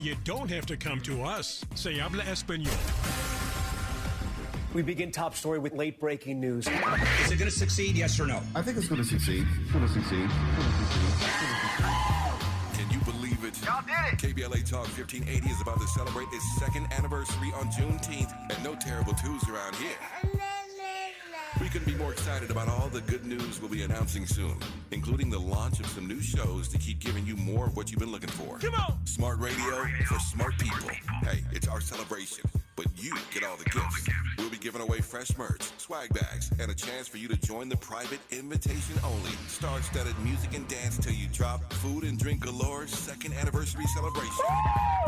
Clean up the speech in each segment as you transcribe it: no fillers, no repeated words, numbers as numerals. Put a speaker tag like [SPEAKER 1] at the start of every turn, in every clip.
[SPEAKER 1] You don't have to come to us. Se habla español.
[SPEAKER 2] We begin top story with late breaking news.
[SPEAKER 3] Is it going to succeed, yes or no?
[SPEAKER 4] I think it's going to succeed. It's going to succeed.
[SPEAKER 5] Can you believe it?
[SPEAKER 3] Y'all did it!
[SPEAKER 5] KBLA Talk 1580 is about to celebrate its second anniversary on Juneteenth, and no terrible twos around here. We couldn't be more excited about all the good news we'll be announcing soon, including the launch of some new shows to keep giving you more of what you've been looking for.
[SPEAKER 1] Come on!
[SPEAKER 5] Smart radio for smart people. Hey, it's our celebration, but you get all the gifts. We'll be giving away fresh merch, swag bags, and a chance for you to join the private invitation-only, star-studded music and dance till you drop, food and drink galore second anniversary celebration.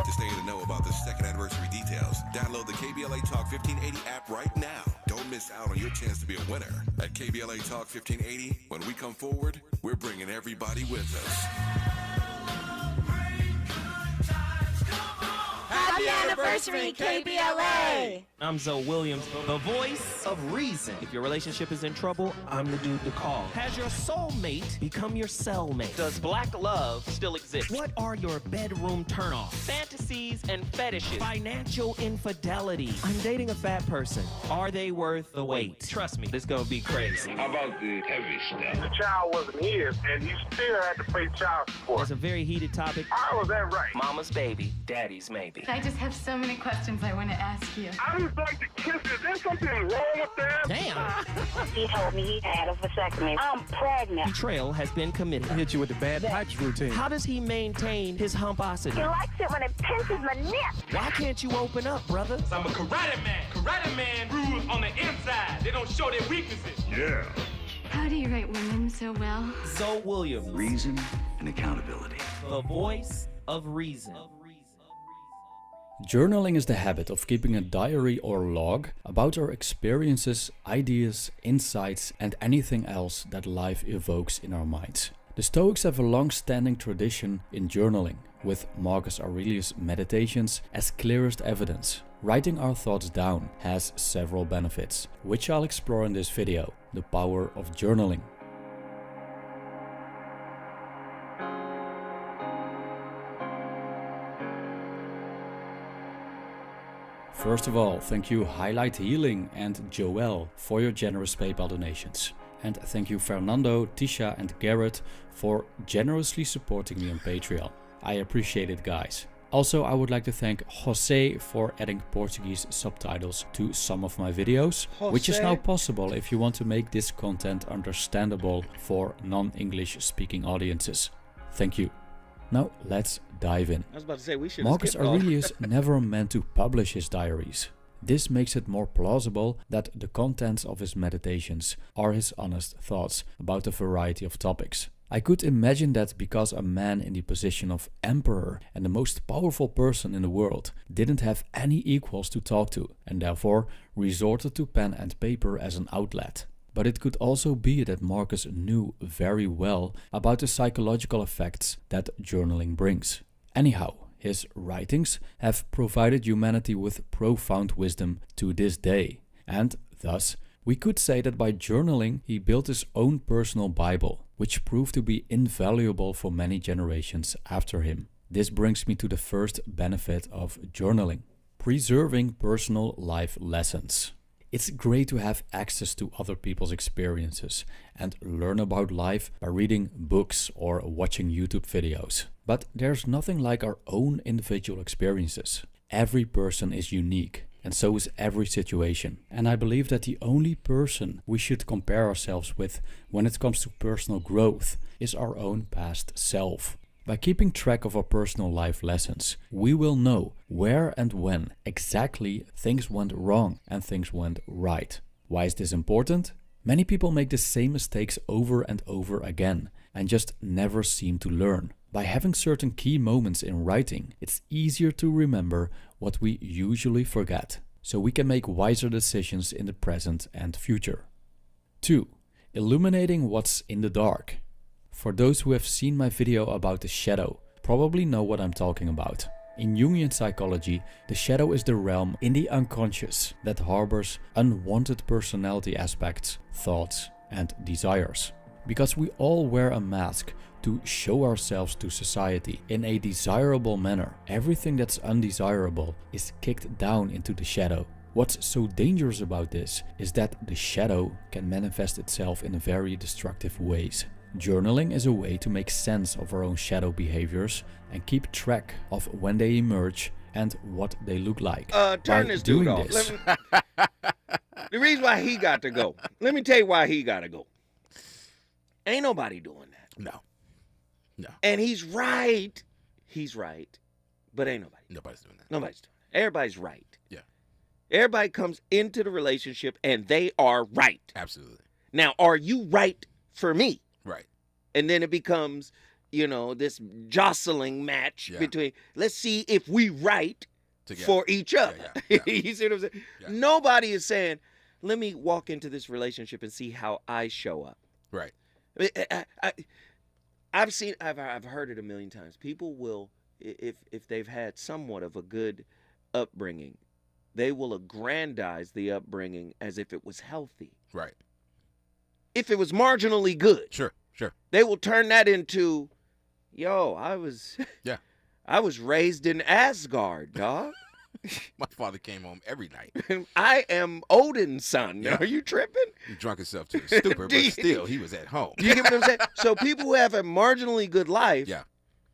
[SPEAKER 5] To stay in the know about the second anniversary details, download the KBLA Talk 1580 app right now. Don't miss out on your chance to be a winner. At KBLA Talk 1580, when we come forward, we're bringing everybody with us.
[SPEAKER 6] Happy anniversary, KBLA!
[SPEAKER 7] I'm Zoe Williams, the voice of reason. If your relationship is in trouble, I'm the dude to call. Has your soulmate become your cellmate? Does black love still exist? What are your bedroom turnoffs? Fantasies and fetishes? Financial infidelity? I'm dating a fat person. Are they worth the wait? Trust me, this gonna be crazy.
[SPEAKER 8] How about the heavy stuff?
[SPEAKER 9] The child wasn't his, and he still had to pay child support.
[SPEAKER 7] That's a very heated topic.
[SPEAKER 9] How was that right?
[SPEAKER 7] Mama's baby, daddy's maybe.
[SPEAKER 10] I just have so many questions I want to ask you.
[SPEAKER 9] I just like to kiss. Is there something wrong with that?
[SPEAKER 7] Damn!
[SPEAKER 6] He told me he had a vasectomy. I'm pregnant.
[SPEAKER 7] Betrayal has been committed.
[SPEAKER 2] Hit you with the bad pipes routine.
[SPEAKER 7] How does he maintain his humposity?
[SPEAKER 6] He likes it when it pinches my neck.
[SPEAKER 7] Why can't you open up, brother?
[SPEAKER 11] I'm a karate man. Karate man rules on the inside. They don't show their weaknesses.
[SPEAKER 9] Yeah.
[SPEAKER 10] How do you write women so well?
[SPEAKER 7] Zoe Williams,
[SPEAKER 3] Reason and accountability.
[SPEAKER 7] the voice of reason.
[SPEAKER 12] Journaling is the habit of keeping a diary or log about our experiences, ideas, insights, and anything else that life evokes in our minds. The Stoics have a long-standing tradition in journaling, with Marcus Aurelius' Meditations as clearest evidence. Writing our thoughts down has several benefits, which I'll explore in this video: the power of journaling. First of all, thank you Highlight Healing and Joel for your generous PayPal donations. And thank you Fernando, Tisha and Garrett for generously supporting me on Patreon. I appreciate it, guys. Also, I would like to thank Jose for adding Portuguese subtitles to some of my videos, which is now possible if you want to make this content understandable for non-English speaking audiences. Thank you. Now let's dive in.
[SPEAKER 13] I was about to say we should.
[SPEAKER 12] Marcus Aurelius never meant to publish his diaries. This makes it more plausible that the contents of his meditations are his honest thoughts about a variety of topics. I could imagine that because a man in the position of emperor and the most powerful person in the world didn't have any equals to talk to, and therefore resorted to pen and paper as an outlet. But it could also be that Marcus knew very well about the psychological effects that journaling brings. Anyhow, his writings have provided humanity with profound wisdom to this day, and thus we could say that by journaling he built his own personal Bible, which proved to be invaluable for many generations after him. This brings me to the first benefit of journaling: preserving personal life lessons. It's great to have access to other people's experiences and learn about life by reading books or watching YouTube videos. But there's nothing like our own individual experiences. Every person is unique, and so is every situation. And I believe that the only person we should compare ourselves with when it comes to personal growth is our own past self. By keeping track of our personal life lessons, we will know where and when exactly things went wrong and things went right. Why is this important? Many people make the same mistakes over and over again and just never seem to learn. By having certain key moments in writing, it's easier to remember what we usually forget, so we can make wiser decisions in the present and future. 2. Illuminating what's in the dark. For those who have seen my video about the shadow, probably know what I'm talking about. In Jungian psychology, the shadow is the realm in the unconscious that harbors unwanted personality aspects, thoughts, and desires. Because we all wear a mask to show ourselves to society in a desirable manner. Everything that's undesirable is kicked down into the shadow. What's so dangerous about this is that the shadow can manifest itself in very destructive ways. Journaling is a way to make sense of our own shadow behaviors and keep track of when they emerge and what they look like.
[SPEAKER 13] Turn this dude off. The reason why he got to go. Let me tell you why he got to go. Ain't nobody doing that.
[SPEAKER 14] No.
[SPEAKER 13] And he's right. He's right. But ain't nobody.
[SPEAKER 14] Nobody's doing that.
[SPEAKER 13] Nobody's doing that. Everybody's right.
[SPEAKER 14] Yeah.
[SPEAKER 13] Everybody comes into the relationship and they are right.
[SPEAKER 14] Absolutely.
[SPEAKER 13] Now, are you right for me?
[SPEAKER 14] Right.
[SPEAKER 13] And then it becomes, this jostling match between, let's see if we right together for each other. Yeah. You see what I'm saying? Yeah. Nobody is saying, let me walk into this relationship and see how I show up.
[SPEAKER 14] Right.
[SPEAKER 13] I've heard it a million times. People will, if they've had somewhat of a good upbringing, they will aggrandize the upbringing as if it was healthy.
[SPEAKER 14] Right.
[SPEAKER 13] If it was marginally good.
[SPEAKER 14] Sure.
[SPEAKER 13] They will turn that into, I was raised in Asgard, dog.
[SPEAKER 14] My father came home every night.
[SPEAKER 13] I am Odin's son.
[SPEAKER 14] Yeah.
[SPEAKER 13] Are you tripping?
[SPEAKER 14] He drunk himself to the stupor, but still, he was at home.
[SPEAKER 13] Do you get what I'm saying? So people who have a marginally good life,
[SPEAKER 14] yeah,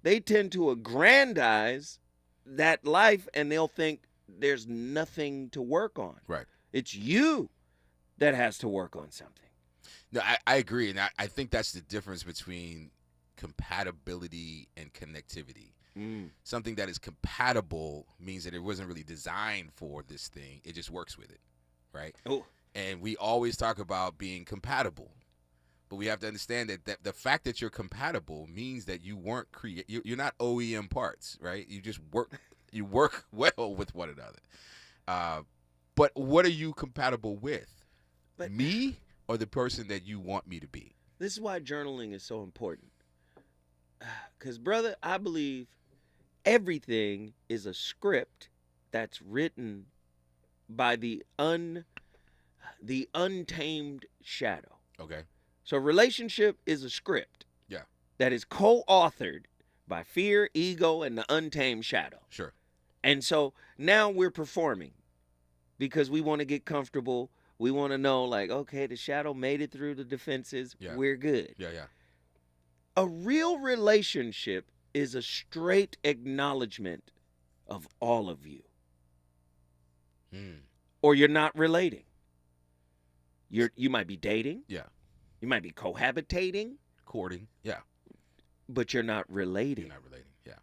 [SPEAKER 13] they tend to aggrandize that life, and they'll think there's nothing to work on.
[SPEAKER 14] Right.
[SPEAKER 13] It's you that has to work on something.
[SPEAKER 14] No, I agree, and I think that's the difference between compatibility and connectivity. Something that is compatible means that it wasn't really designed for this thing. It just works with it, right?
[SPEAKER 13] Oh.
[SPEAKER 14] And we always talk about being compatible, but we have to understand that the fact that you're compatible means that you weren't you're not OEM parts, right? You just work. You work well with one another. But what are you compatible with? Me or the person that you want me to be?
[SPEAKER 13] This is why journaling is so important. Because, brother, I believe everything is a script that's written by the untamed shadow.
[SPEAKER 14] Okay.
[SPEAKER 13] So relationship is a script.
[SPEAKER 14] Yeah.
[SPEAKER 13] That is co-authored by fear, ego, and the untamed shadow.
[SPEAKER 14] Sure.
[SPEAKER 13] And so now we're performing because we want to get comfortable. We want to know, like, okay, the shadow made it through the defenses.
[SPEAKER 14] Yeah.
[SPEAKER 13] We're good.
[SPEAKER 14] Yeah.
[SPEAKER 13] A real relationship is a straight acknowledgement of all of you. Or you're not relating. You might be dating.
[SPEAKER 14] Yeah.
[SPEAKER 13] You might be cohabitating.
[SPEAKER 14] Courting. Yeah.
[SPEAKER 13] But you're not relating.
[SPEAKER 14] You're not relating. Yeah.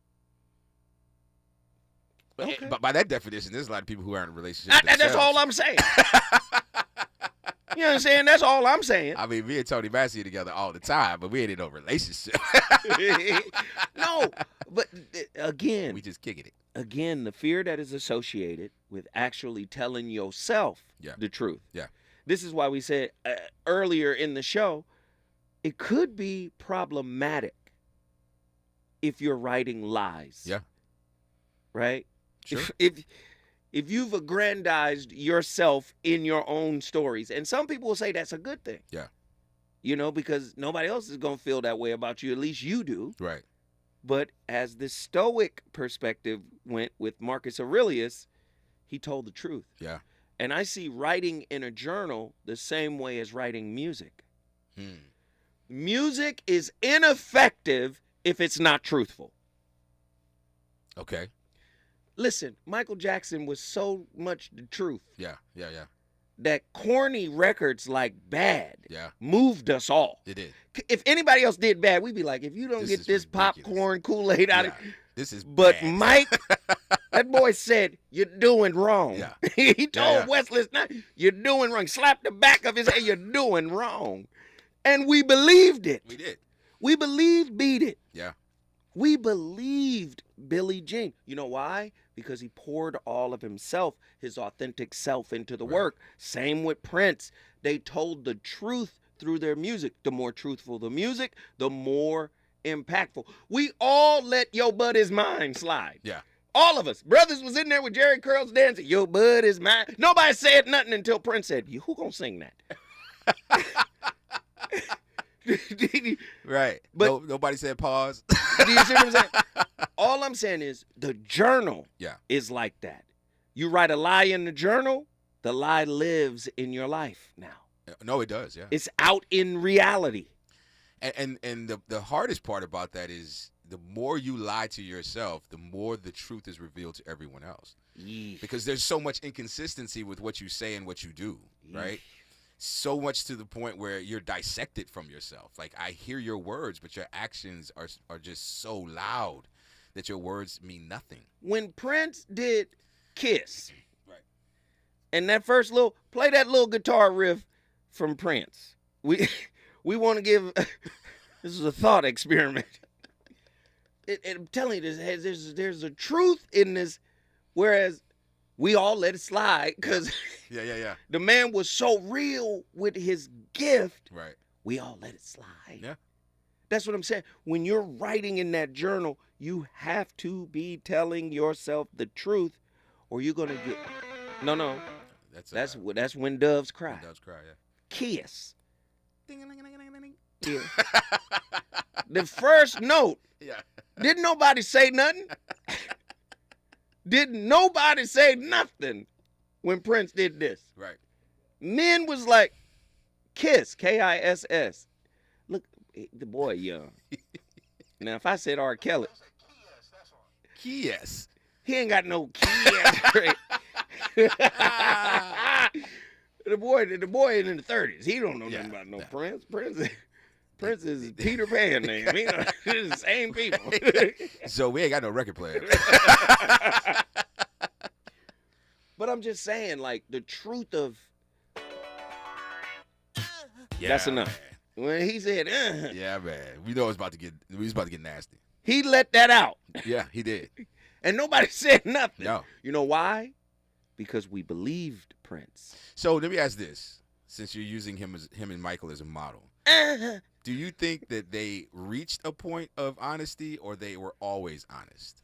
[SPEAKER 14] But by that definition, there's a lot of people who are in a relationship.
[SPEAKER 13] That's all I'm saying. You know what I'm saying? That's all I'm saying.
[SPEAKER 14] I mean, me and Tony Massey are together all the time, but we ain't in no relationship.
[SPEAKER 13] No, but again,
[SPEAKER 14] we just kicking it.
[SPEAKER 13] Again, the fear that is associated with actually telling yourself the truth.
[SPEAKER 14] Yeah.
[SPEAKER 13] This is why we said earlier in the show, it could be problematic if you're writing lies.
[SPEAKER 14] Yeah.
[SPEAKER 13] Right?
[SPEAKER 14] Sure.
[SPEAKER 13] If you've aggrandized yourself in your own stories, and some people will say that's a good thing.
[SPEAKER 14] Yeah.
[SPEAKER 13] Because nobody else is going to feel that way about you. At least you do.
[SPEAKER 14] Right.
[SPEAKER 13] But as the Stoic perspective went with Marcus Aurelius, he told the truth.
[SPEAKER 14] Yeah.
[SPEAKER 13] And I see writing in a journal the same way as writing music. Music is ineffective if it's not truthful.
[SPEAKER 14] Okay.
[SPEAKER 13] Listen, Michael Jackson was so much the truth.
[SPEAKER 14] Yeah.
[SPEAKER 13] That corny records like Bad moved us all.
[SPEAKER 14] It did.
[SPEAKER 13] If anybody else did Bad, we'd be like, if you don't get this popcorn Kool-Aid out of it.
[SPEAKER 14] This is
[SPEAKER 13] But
[SPEAKER 14] bad.
[SPEAKER 13] Mike, that boy said, you're doing wrong.
[SPEAKER 14] Yeah.
[SPEAKER 13] He told Wesley, you're doing wrong. Slapped the back of his head, you're doing wrong. And we believed it.
[SPEAKER 14] We did.
[SPEAKER 13] We believed Beat It.
[SPEAKER 14] Yeah.
[SPEAKER 13] We believed Billie Jean. You know why? Because he poured all of himself, his authentic self, into the work. Same with Prince. They told the truth through their music. The more truthful the music, the more impactful. We all let Yo Bud Is Mine slide.
[SPEAKER 14] Yeah.
[SPEAKER 13] All of us. Brothers was in there with Jerry Curls dancing. Yo Bud Is Mine. Nobody said nothing until Prince said, who gonna sing that?
[SPEAKER 14] Right.
[SPEAKER 13] But
[SPEAKER 14] nobody said pause.
[SPEAKER 13] do you see what I'm saying? All I'm saying is the journal is like that. You write a lie in the journal, the lie lives in your life now.
[SPEAKER 14] No, it does, yeah.
[SPEAKER 13] It's out in reality.
[SPEAKER 14] And the hardest part about that is the more you lie to yourself, the more the truth is revealed to everyone else.
[SPEAKER 13] Yeesh.
[SPEAKER 14] Because there's so much inconsistency with what you say and what you do, right? So much to the point where you're dissected from yourself. Like, I hear your words, but your actions are just so loud that your words mean nothing.
[SPEAKER 13] When Prince did Kiss, right, and that first play that little guitar riff from Prince. We want to give, this is a thought experiment. I'm telling you, there's a truth in this, whereas we all let it slide because the man was so real with his gift.
[SPEAKER 14] Right.
[SPEAKER 13] We all let it slide.
[SPEAKER 14] Yeah.
[SPEAKER 13] That's what I'm saying. When you're writing in that journal, you have to be telling yourself the truth, or you're gonna get. No. That's when doves cry.
[SPEAKER 14] When doves cry, yeah.
[SPEAKER 13] Kiss. Yeah. The first note.
[SPEAKER 14] Yeah.
[SPEAKER 13] Didn't nobody say nothing? Didn't nobody say nothing when Prince did this?
[SPEAKER 14] Right.
[SPEAKER 13] Men was like, Kiss, Kiss. Look, the boy young. Now, if I said R. Kelly.
[SPEAKER 14] Kiss.
[SPEAKER 13] He ain't got no Kiss. The boy is in the 30s. He don't know nothing about no Prince. Prince is Peter Pan name. It's the same people.
[SPEAKER 14] So we ain't got no record player.
[SPEAKER 13] But I'm just saying, like, the truth of that's enough. Man. When he said,
[SPEAKER 14] yeah, man, we know we was about to get nasty.
[SPEAKER 13] He let that out.
[SPEAKER 14] Yeah, he did.
[SPEAKER 13] And nobody said nothing.
[SPEAKER 14] No.
[SPEAKER 13] You know why? Because we believed Prince.
[SPEAKER 14] So let me ask this: since you're using him and Michael as a model, do you think that they reached a point of honesty, or they were always honest?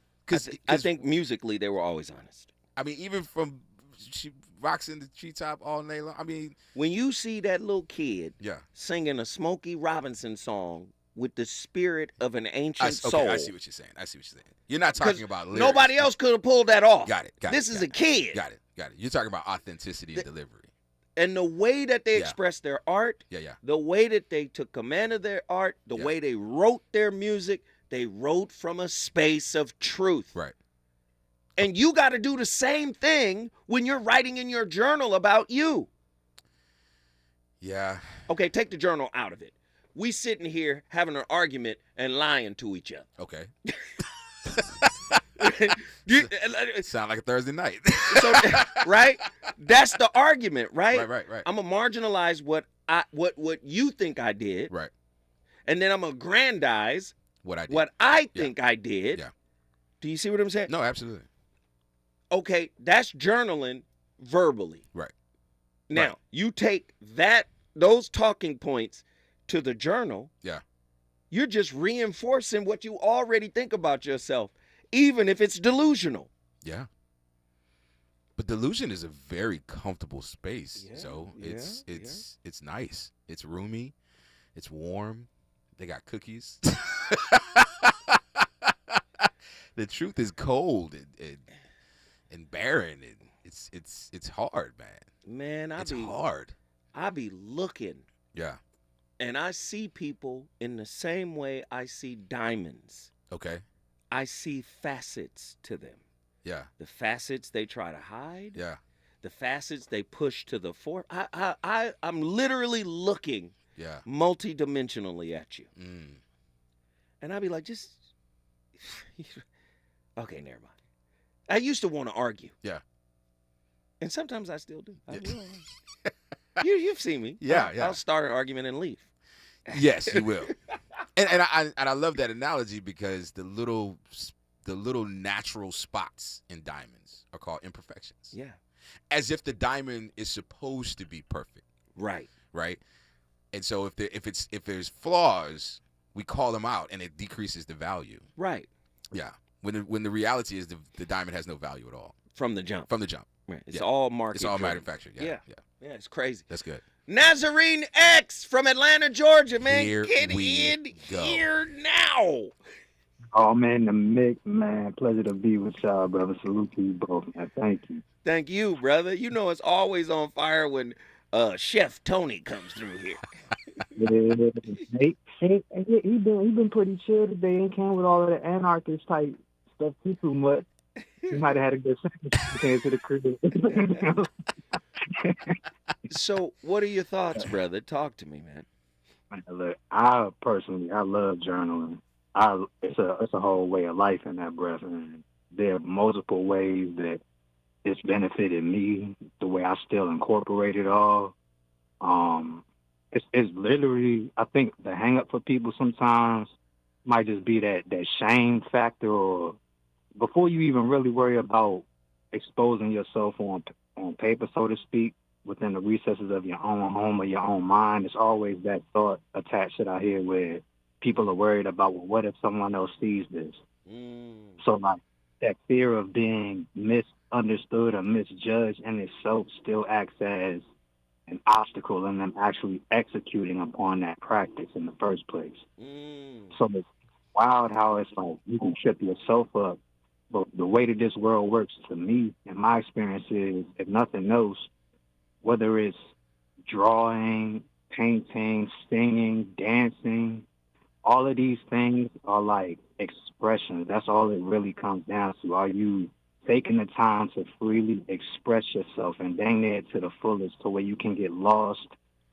[SPEAKER 13] I think musically they were always honest.
[SPEAKER 14] I mean, even from she rocks in the treetop all night long. I mean,
[SPEAKER 13] when you see that little kid singing a Smokey Robinson song with the spirit of an ancient soul.
[SPEAKER 14] I see what you're saying. You're not talking about lyrics.
[SPEAKER 13] Nobody else could have pulled that off.
[SPEAKER 14] Got it.
[SPEAKER 13] This is a kid.
[SPEAKER 14] Got it. You're talking about authenticity and delivery.
[SPEAKER 13] And the way that they expressed their art, the way that they took command of their art, the way they wrote their music, they wrote from a space of truth.
[SPEAKER 14] Right.
[SPEAKER 13] And you got to do the same thing when you're writing in your journal about you.
[SPEAKER 14] Yeah.
[SPEAKER 13] Okay, take the journal out of it. We sitting here having an argument and lying to each other.
[SPEAKER 14] Okay. Sound like a Thursday night.
[SPEAKER 13] So, right? That's the argument, right?
[SPEAKER 14] Right.
[SPEAKER 13] I'm gonna marginalize what you think I did.
[SPEAKER 14] Right.
[SPEAKER 13] And then I'm gonna aggrandize
[SPEAKER 14] what
[SPEAKER 13] I think I did.
[SPEAKER 14] Yeah.
[SPEAKER 13] Do you see what I'm saying?
[SPEAKER 14] No, absolutely.
[SPEAKER 13] Okay, that's journaling verbally.
[SPEAKER 14] Right.
[SPEAKER 13] Now, you take those talking points to the journal.
[SPEAKER 14] Yeah.
[SPEAKER 13] You're just reinforcing what you already think about yourself, even if it's delusional.
[SPEAKER 14] Yeah. But delusion is a very comfortable space. So it's nice. It's roomy. It's warm. They got cookies. The truth is cold and barren, and it's hard, man.
[SPEAKER 13] Man,
[SPEAKER 14] it's hard.
[SPEAKER 13] I be looking.
[SPEAKER 14] Yeah.
[SPEAKER 13] And I see people in the same way I see diamonds.
[SPEAKER 14] Okay.
[SPEAKER 13] I see facets to them.
[SPEAKER 14] Yeah.
[SPEAKER 13] The facets they try to hide.
[SPEAKER 14] Yeah.
[SPEAKER 13] The facets they push to the fore. I'm literally looking multidimensionally at you.
[SPEAKER 14] Mm.
[SPEAKER 13] And I'd be like, just okay, never mind. I used to want to argue.
[SPEAKER 14] Yeah.
[SPEAKER 13] And sometimes I still do. You've seen me.
[SPEAKER 14] Yeah.
[SPEAKER 13] I'll start an argument and leave.
[SPEAKER 14] Yes, you will. and I love that analogy because the little natural spots in diamonds are called imperfections.
[SPEAKER 13] Yeah.
[SPEAKER 14] As if the diamond is supposed to be perfect.
[SPEAKER 13] Right.
[SPEAKER 14] Right. And so if there's flaws, we call them out and it decreases the value.
[SPEAKER 13] Right.
[SPEAKER 14] Yeah. When the reality is the diamond has no value at all.
[SPEAKER 13] From the jump.
[SPEAKER 14] From the jump.
[SPEAKER 13] Right. It's all market.
[SPEAKER 14] It's all manufactured. Yeah.
[SPEAKER 13] Yeah, it's crazy.
[SPEAKER 14] That's good.
[SPEAKER 13] Nazarene X from Atlanta, Georgia, man.
[SPEAKER 14] Here
[SPEAKER 13] Get
[SPEAKER 14] we
[SPEAKER 13] in
[SPEAKER 14] go.
[SPEAKER 13] here now.
[SPEAKER 15] Oh, man, the mix, man. Pleasure to be with y'all, brother. Salute to you both, man. Thank you.
[SPEAKER 13] Thank you, brother. You know it's always on fire when Chef Tony comes through here.
[SPEAKER 15] Yeah, he been pretty chill today. He came with all of the anarchist type stuff too much. He might have had a good second came to the crib.
[SPEAKER 13] So, what are your thoughts, brother? Talk to me, man.
[SPEAKER 15] Man, look, I love journaling. It's a whole way of life in that breath, and there are multiple ways that it's benefited me. The way I still incorporate it all. It's literally, I think the hang up for people sometimes might just be that shame factor, or before you even really worry about exposing yourself on paper, so to speak, within the recesses of your own home or your own mind, it's always that thought attached that I hear where people are worried about, well, what if someone else sees this? So like that fear of being misunderstood or misjudged in itself still acts as an obstacle in them actually executing upon that practice in the first place. So it's wild how it's like you can trip yourself up, but the way that this world works to me, in my experience, is if nothing else, whether it's drawing, painting, singing, dancing, all of these things are like expressions. That's all it really comes down to. Are you taking the time to freely express yourself and dang it to the fullest to where you can get lost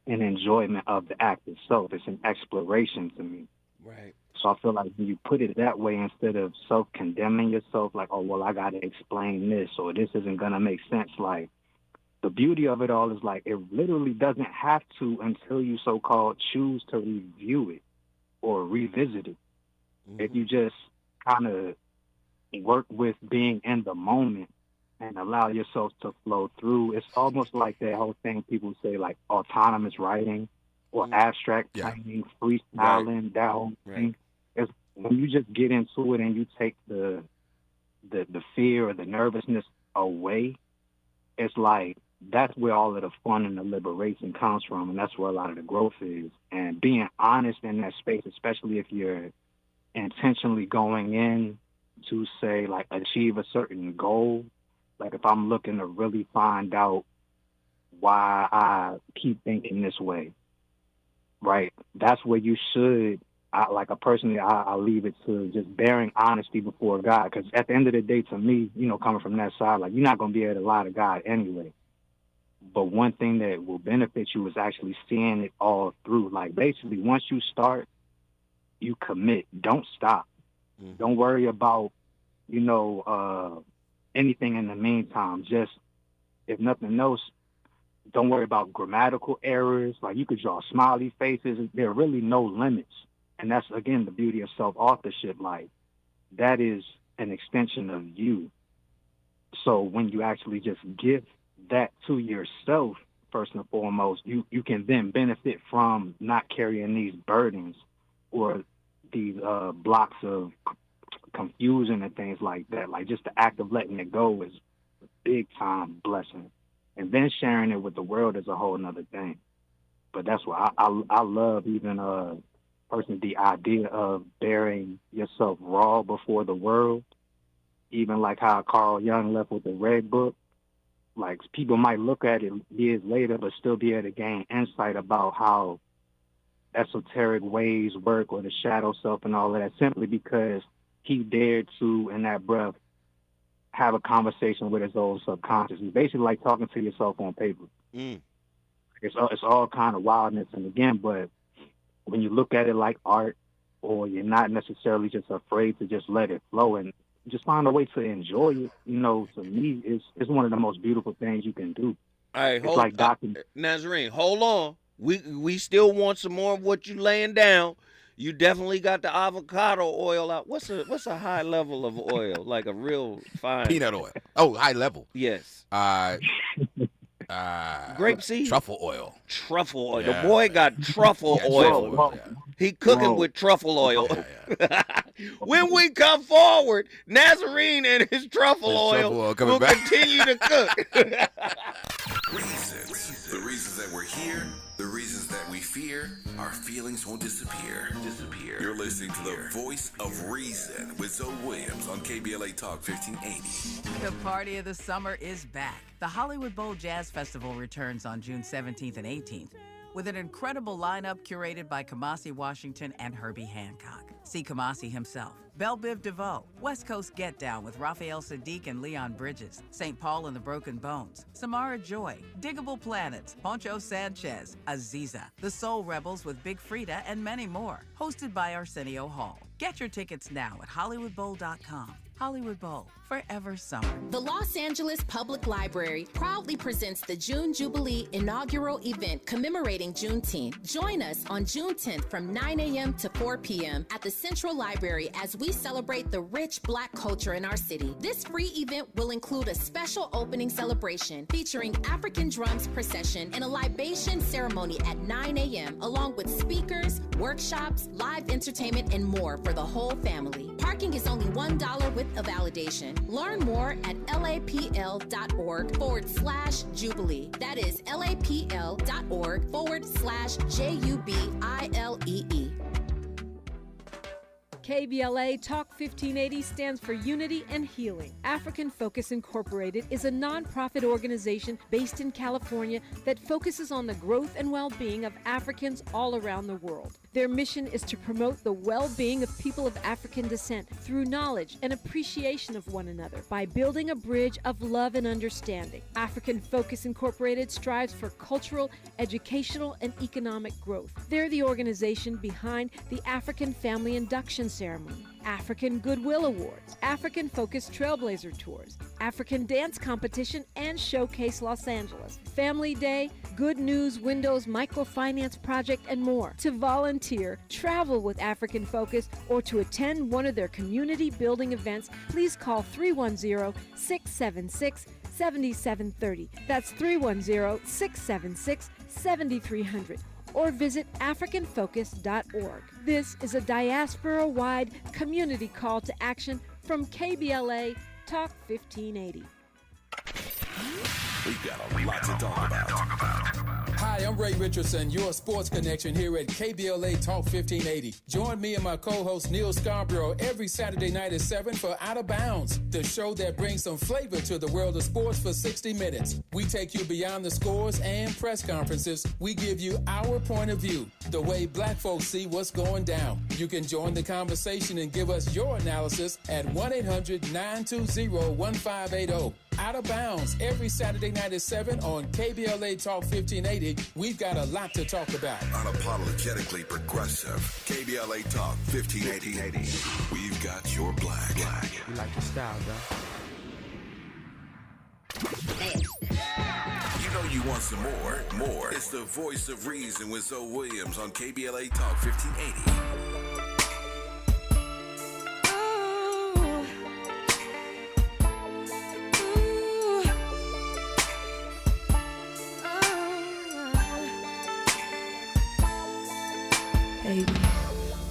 [SPEAKER 15] in enjoyment of the act itself? It's an exploration to me.
[SPEAKER 13] Right.
[SPEAKER 15] So I feel like when you put it that way, instead of self-condemning yourself, like, oh, well, I got to explain this or this isn't going to make sense, like, the beauty of it all is like it literally doesn't have to until you so-called choose to review it or revisit it. If you just kind of work with being in the moment and allow yourself to flow through, it's almost like that whole thing people say, like autonomous writing or abstract painting, freestyling, that whole thing. It's when you just get into it and you take the fear or the nervousness away, it's like that's where all of the fun and the liberation comes from, and that's where a lot of the growth is. And being honest in that space, especially if you're intentionally going in to, say, like, achieve a certain goal, like if I'm looking to really find out why I keep thinking this way, right? That's where you should, I leave it to just bearing honesty before God, because at the end of the day, to me, coming from that side, like, you're not going to be able to lie to God anyway. But one thing that will benefit you is actually seeing it all through. Like, basically, once you start, you commit. Don't stop. Don't worry about, anything in the meantime. Just, if nothing else, don't worry about grammatical errors. Like, you could draw smiley faces. There are really no limits. And that's, again, the beauty of self-authorship. Like, that is an extension of you. So when you actually just give that to yourself, first and foremost, you can then benefit from not carrying these burdens or these blocks of confusion and things like that. Like, just the act of letting it go is a big time blessing. And then sharing it with the world is a whole nother thing. But that's why I love even personally the idea of bearing yourself raw before the world. Even like how Carl Jung left with the Red Book. Like, people might look at it years later, but still be able to gain insight about how esoteric ways work or the shadow self and all of that, simply because he dared to, in that breath, have a conversation with his own subconscious. It's basically like talking to yourself on paper. It's all kind of wildness. And again, but when you look at it like art, or you're not necessarily just afraid to just let it flow and just find a way to enjoy it, to me, it's one of the most beautiful things you can do.
[SPEAKER 13] All right,
[SPEAKER 15] it's like
[SPEAKER 13] Nazarene, hold on. We still want some more of what you laying down. You definitely got the avocado oil out. What's a high level of oil? Like a real fine
[SPEAKER 14] peanut oil. Oh, high level.
[SPEAKER 13] Yes.
[SPEAKER 14] Grapeseed? Truffle oil.
[SPEAKER 13] Truffle oil.
[SPEAKER 14] Yeah,
[SPEAKER 13] the boy got truffle oil. He cooking with truffle oil. When we come forward, Nazarene and his truffle oil will continue to cook.
[SPEAKER 5] The reasons that we're here fear, our feelings won't disappear. You're listening to the voice of reason with Zoe Williams on KBLA Talk 1580.
[SPEAKER 16] The party of the summer is back. The Hollywood Bowl Jazz Festival returns on June 17th and 18th with an incredible lineup curated by Kamasi Washington and Herbie Hancock. See Kamasi himself, Belle Biv DeVoe, West Coast Get Down with Raphael Sadiq and Leon Bridges, St. Paul and the Broken Bones, Samara Joy, Diggable Planets, Poncho Sanchez, Aziza, The Soul Rebels with Big Frida, and many more. Hosted by Arsenio Hall. Get your tickets now at HollywoodBowl.com. Hollywood Bowl, forever summer.
[SPEAKER 17] The Los Angeles Public Library proudly presents the June Jubilee inaugural event commemorating Juneteenth. Join us on June 10th from 9 a.m. to 4 p.m. at the Central Library as we celebrate the rich Black culture in our city. This free event will include a special opening celebration featuring African drums procession and a libation ceremony at 9 a.m. along with speakers, workshops, live entertainment, and more for the whole family. Parking is only $1 with a validation. Learn more at lapl.org/Jubilee. That is lapl.org/JUBILEE.
[SPEAKER 18] KBLA Talk 1580 stands for Unity and Healing. African Focus Incorporated is a nonprofit organization based in California that focuses on the growth and well-being of Africans all around the world. Their mission is to promote the well-being of people of African descent through knowledge and appreciation of one another by building a bridge of love and understanding. African Focus Incorporated strives for cultural, educational, and economic growth. They're the organization behind the African Family Induction Ceremony, African Goodwill Awards, African Focus Trailblazer Tours, African Dance Competition, and Showcase Los Angeles, Family Day, Good News Windows Microfinance Project, and more. To volunteer, travel with African Focus, or to attend one of their community building events, please call 310-676-7730. That's 310-676-7300. Or visit AfricanFocus.org. This is a diaspora-wide community call to action from KBLA Talk 1580.
[SPEAKER 5] We've got a lot to talk about.
[SPEAKER 19] Hi, I'm Ray Richardson, your sports connection here at KBLA Talk 1580. Join me and my co-host Neil Scarborough every Saturday night at 7 for Out of Bounds, the show that brings some flavor to the world of sports for 60 minutes. We take you beyond the scores and press conferences. We give you our point of view, the way Black folks see what's going down. You can join the conversation and give us your analysis at 1-800-920-1580. Out of Bounds every Saturday night at 7 on KBLA Talk 1580. We've got a lot to talk about.
[SPEAKER 5] Unapologetically progressive. KBLA Talk 1580. We've got your black.
[SPEAKER 2] You like your style, though.
[SPEAKER 5] You know you want some more. It's the voice of reason with Zoe Williams on KBLA Talk 1580.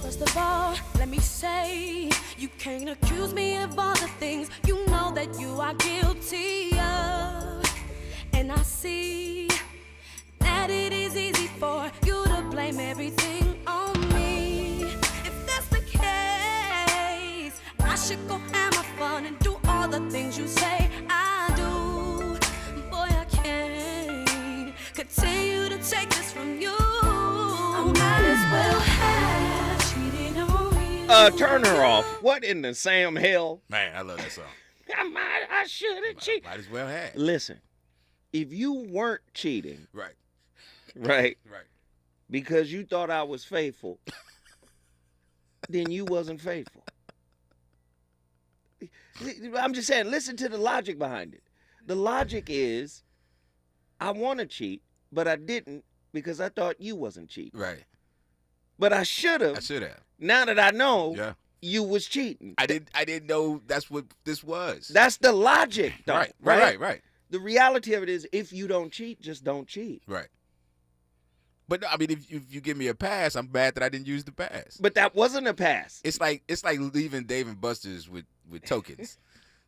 [SPEAKER 20] First of all, let me say, you can't accuse me of all the things you know that you are guilty of. And I see that it is easy for you to blame everything on me. If that's the case, I should go have my fun and do all the things you say I do. Boy, I can't continue to take this from you. I might as well have cheated on you.
[SPEAKER 13] Turn her off. What in the Sam hell?
[SPEAKER 14] Man, I love that song.
[SPEAKER 13] I should have cheated.
[SPEAKER 14] Might as well have.
[SPEAKER 13] Listen, if you weren't cheating,
[SPEAKER 14] right,
[SPEAKER 13] because you thought I was faithful, then you wasn't faithful. I'm just saying, listen to the logic behind it. The logic is, I want to cheat, but I didn't because I thought you wasn't cheating.
[SPEAKER 14] Right.
[SPEAKER 13] But I should have. Now that I know, you was cheating.
[SPEAKER 14] I didn't know that's what this was.
[SPEAKER 13] That's the logic, though.
[SPEAKER 14] Right.
[SPEAKER 13] The reality of it is, if you don't cheat, just don't cheat.
[SPEAKER 14] Right. But I mean, if you give me a pass, I'm mad that I didn't use the pass.
[SPEAKER 13] But that wasn't a pass.
[SPEAKER 14] It's like leaving Dave and Buster's with tokens.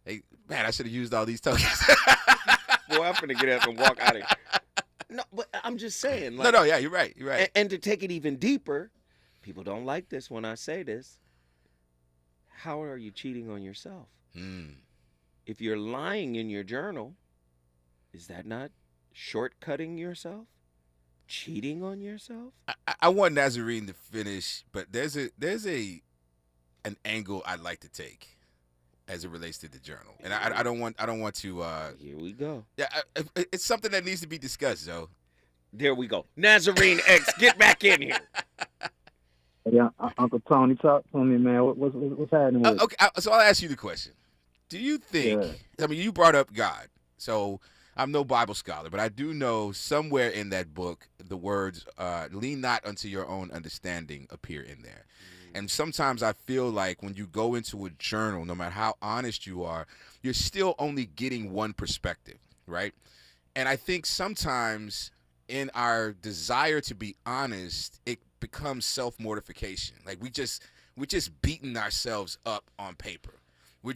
[SPEAKER 14] Hey, man, I should have used all these tokens.
[SPEAKER 13] Boy, I'm finna get up and walk out of here. No, but I'm just saying.
[SPEAKER 14] Like, no, yeah, you're right. You're right.
[SPEAKER 13] And to take it even deeper, people don't like this when I say this. How are you cheating on yourself? If you're lying in your journal, is that not shortcutting yourself? Cheating on yourself?
[SPEAKER 14] I want Nazarene to finish, but there's an angle I'd like to take as it relates to the journal, and I don't want to.
[SPEAKER 13] Here we go.
[SPEAKER 14] Yeah, it's something that needs to be discussed, Joe.
[SPEAKER 13] There we go. Nazarene X, get back in here.
[SPEAKER 15] Yeah, Uncle Tony, talk to me, man. What's happening?
[SPEAKER 14] Okay, so I'll ask you the question. Do you think? Yeah. I mean, you brought up God, so I'm no Bible scholar, but I do know somewhere in that book the words "lean not unto your own understanding" appear in there. And sometimes I feel like when you go into a journal, no matter how honest you are, you're still only getting one perspective, right? And I think sometimes in our desire to be honest, it becomes self-mortification. Like we're just beating ourselves up on paper. We're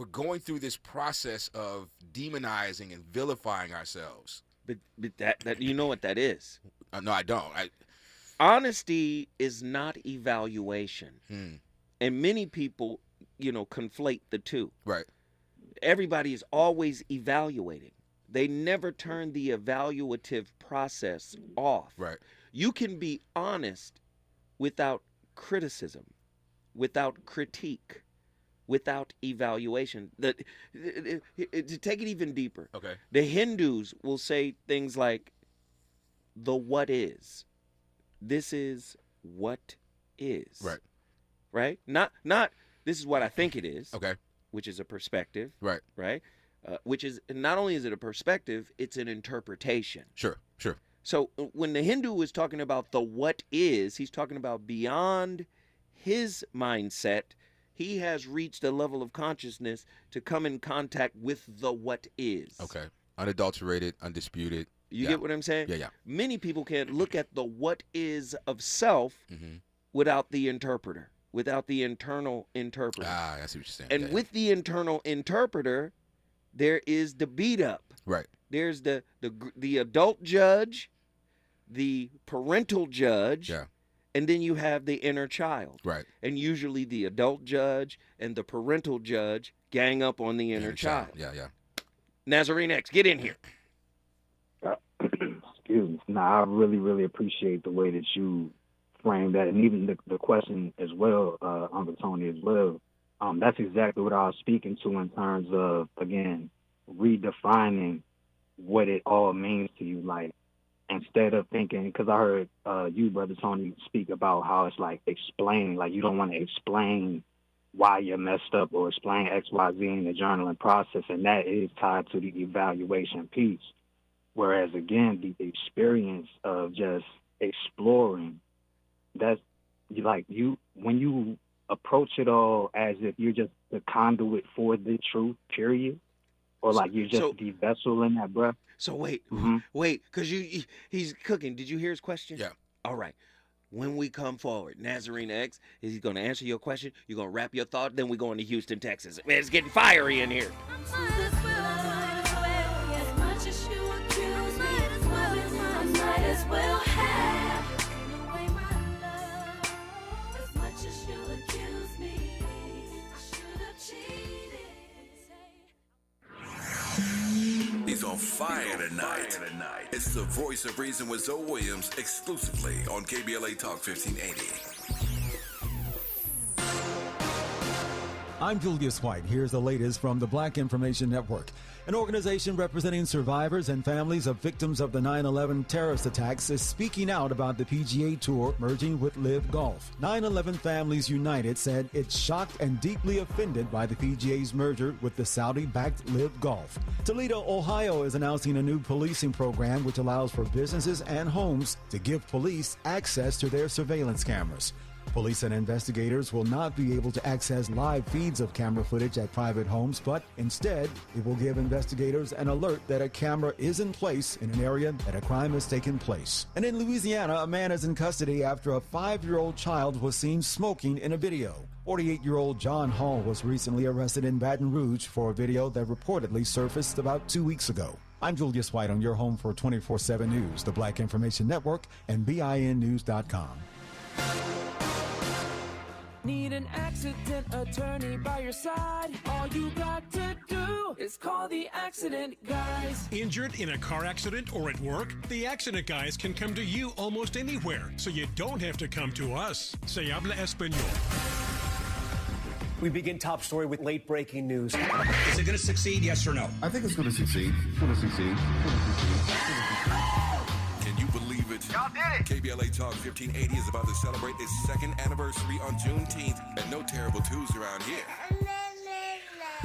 [SPEAKER 14] going through this process of demonizing and vilifying ourselves.
[SPEAKER 13] But that you know what that is?
[SPEAKER 14] No, I don't.
[SPEAKER 13] Honesty is not evaluation. And many people, conflate the two.
[SPEAKER 14] Right.
[SPEAKER 13] Everybody is always evaluating. They never turn the evaluative process off.
[SPEAKER 14] Right.
[SPEAKER 13] You can be honest without criticism, without critique, without evaluation. To take it even deeper,
[SPEAKER 14] okay.
[SPEAKER 13] The Hindus will say things like, the what is. This is what is.
[SPEAKER 14] Right.
[SPEAKER 13] Right? Not this is what I think it is.
[SPEAKER 14] Okay.
[SPEAKER 13] Which is a perspective.
[SPEAKER 14] Right.
[SPEAKER 13] Right? Which is, not only is it a perspective, it's an interpretation.
[SPEAKER 14] Sure.
[SPEAKER 13] So when the Hindu is talking about the what is, he's talking about beyond his mindset. He has reached a level of consciousness to come in contact with the what is.
[SPEAKER 14] Okay. Unadulterated, undisputed.
[SPEAKER 13] You get what I'm saying?
[SPEAKER 14] Yeah.
[SPEAKER 13] Many people can't look at the what is of self without the interpreter, without the internal interpreter.
[SPEAKER 14] Ah, I see what you're saying.
[SPEAKER 13] And with the internal interpreter, there is the beat up.
[SPEAKER 14] Right.
[SPEAKER 13] There's the adult judge, the parental judge, and then you have the inner child.
[SPEAKER 14] Right.
[SPEAKER 13] And usually the adult judge and the parental judge gang up on the inner child.
[SPEAKER 14] Yeah.
[SPEAKER 13] Nazarene X, get in here.
[SPEAKER 15] Excuse me. I really, really appreciate the way that you framed that, and even the question as well, Uncle Tony as well. That's exactly what I was speaking to in terms of, again, redefining what it all means to you. Like, instead of thinking, because I heard you, Brother Tony, speak about how it's like explaining, like you don't want to explain why you're messed up or explain X, Y, Z in the journaling process, and that is tied to the evaluation piece. Whereas, again, the experience of just exploring, that's like when you approach it all as if you're just the conduit for the truth, period, or like you're just the vessel in that breath.
[SPEAKER 13] So wait, because he's cooking. Did you hear his question?
[SPEAKER 14] Yeah.
[SPEAKER 13] All right. When we come forward, Nazarene X, he's going to answer your question. You're going to wrap your thought. Then we're going to Houston, Texas. Man, it's getting fiery in here.
[SPEAKER 5] He's on fire tonight. It's the Voice of Reason with Zoe Williams exclusively on KBLA Talk 1580.
[SPEAKER 21] I'm Julius White. Here's the latest from the Black Information Network. An organization representing survivors and families of victims of the 9/11 terrorist attacks is speaking out about the PGA Tour merging with LIV Golf. 9/11 Families United said it's shocked and deeply offended by the PGA's merger with the Saudi-backed LIV Golf. Toledo, Ohio is announcing a new policing program which allows for businesses and homes to give police access to their surveillance cameras. Police and investigators will not be able to access live feeds of camera footage at private homes, but instead, it will give investigators an alert that a camera is in place in an area that a crime has taken place. And in Louisiana, a man is in custody after a 5-year-old child was seen smoking in a video. 48-year-old John Hall was recently arrested in Baton Rouge for a video that reportedly surfaced about 2 weeks ago. I'm Julius White on your home for 24/7 News, the Black Information Network, and BINnews.com.
[SPEAKER 4] Need an accident attorney by your side? All you got to do is call the Accident Guys.
[SPEAKER 1] Injured in a car accident or at work? The Accident Guys can come to you almost anywhere, so you don't have to come to us. Se habla español.
[SPEAKER 22] We begin top story with late-breaking news.
[SPEAKER 3] Is it going to succeed, yes or no?
[SPEAKER 5] I think it's going to succeed. It's going to succeed. Can you believe it?
[SPEAKER 3] Y'all did it!
[SPEAKER 5] KBLA Talk 1580 is about to celebrate its second anniversary on Juneteenth, and no terrible twos around here.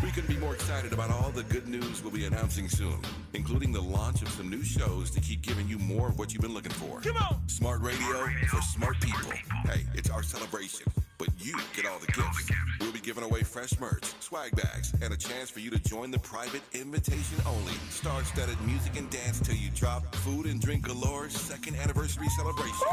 [SPEAKER 5] We couldn't be more excited about all the good news we'll be announcing soon, including the launch of some new shows to keep giving you more of what you've been looking for.
[SPEAKER 1] Come on!
[SPEAKER 5] Smart radio for smart people. Hey, it's our celebration, but you get all the gifts. We'll be giving away fresh merch, swag bags, and a chance for you to join the private invitation-only, star-studded music and dance till you drop, food and drink galore second anniversary celebration.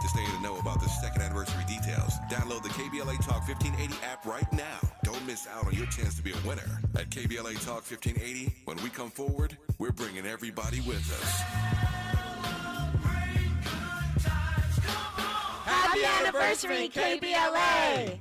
[SPEAKER 5] To stay in the know about the second anniversary details, download the KBLA Talk 1580 app right now. Don't miss out on your chance to be a winner. At KBLA Talk 1580, when we come forward, we're bringing everybody with us.
[SPEAKER 6] Happy anniversary, KBLA!